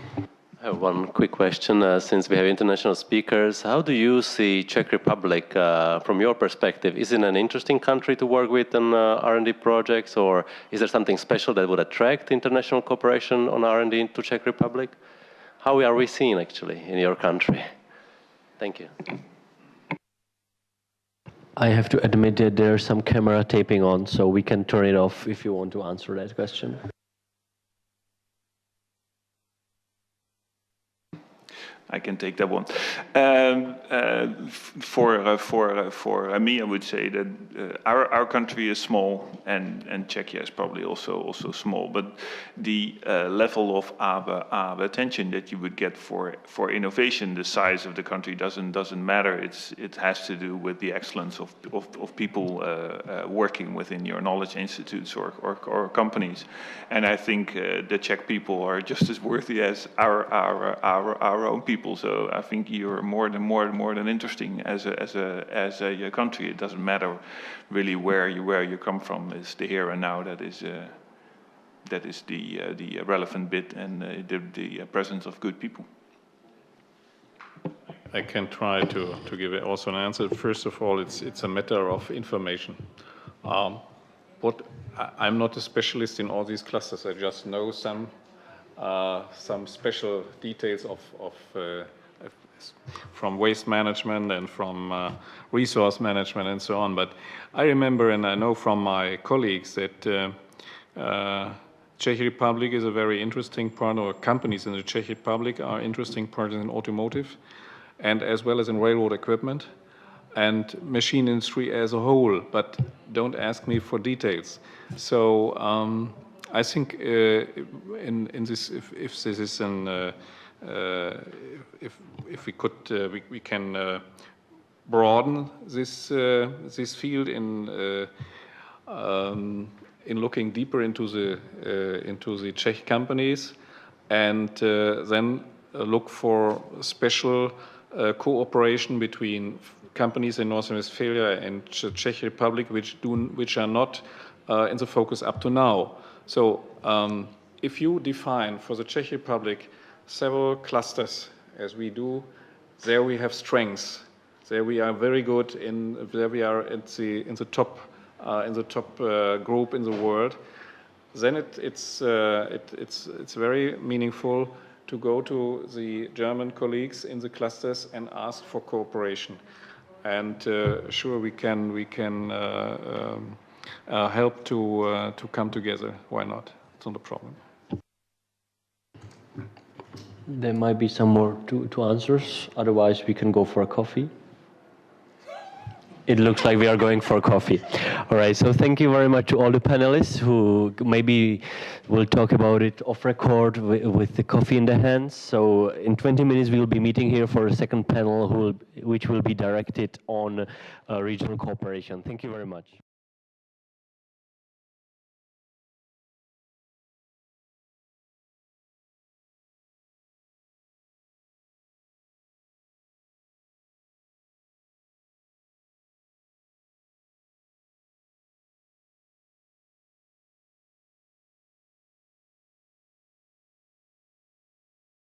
I have one quick question. Since we have international speakers, how do you see Czech Republic from your perspective? Is it an interesting country to work with on R&D projects, or is there something special that would attract international cooperation on R&D into Czech Republic? How are we seen actually in your country? Thank you. I have to admit that there's some camera taping on, so we can turn it off if you want to answer that question. I can take that one. For me, I would say that our country is small, and Czechia is probably also small. But the level of attention that you would get for innovation, the size of the country doesn't matter. It has to do with the excellence of people working within your knowledge institutes or companies. And I think the Czech people are just as worthy as our own people. So I think you're more than interesting as a country. It doesn't matter really where you come from. It's the here and now that is the relevant bit, and the presence of good people. I can try to give it also an answer. First of all, it's a matter of information. I'm not a specialist in all these clusters. I just know some special details from waste management and from resource management and so on. But I remember, and I know from my colleagues, that Czech Republic is a very interesting part, or companies in the Czech Republic are interesting partners in automotive, and as well as in railroad equipment and machine industry as a whole. But don't ask me for details. So I think in this, if this is an if we could we can broaden this field in looking deeper into the Czech companies, and then look for special cooperation between companies in North Westphalia and Czech Republic, which are not in the focus up to now. So if you define for the Czech Republic several clusters, as we do, there we have strengths. There we are very good there we are in the top group in the world. Then it's very meaningful to go to the German colleagues in the clusters and ask for cooperation. And sure, we can help to come together. Why not? It's not a problem. There might be some more two answers. Otherwise, we can go for a coffee. It looks like we are going for coffee. All right, so thank you very much to all the panelists who maybe will talk about it off record with the coffee in their hands. So in 20 minutes, we will be meeting here for a second panel which will be directed on regional cooperation. Thank you very much.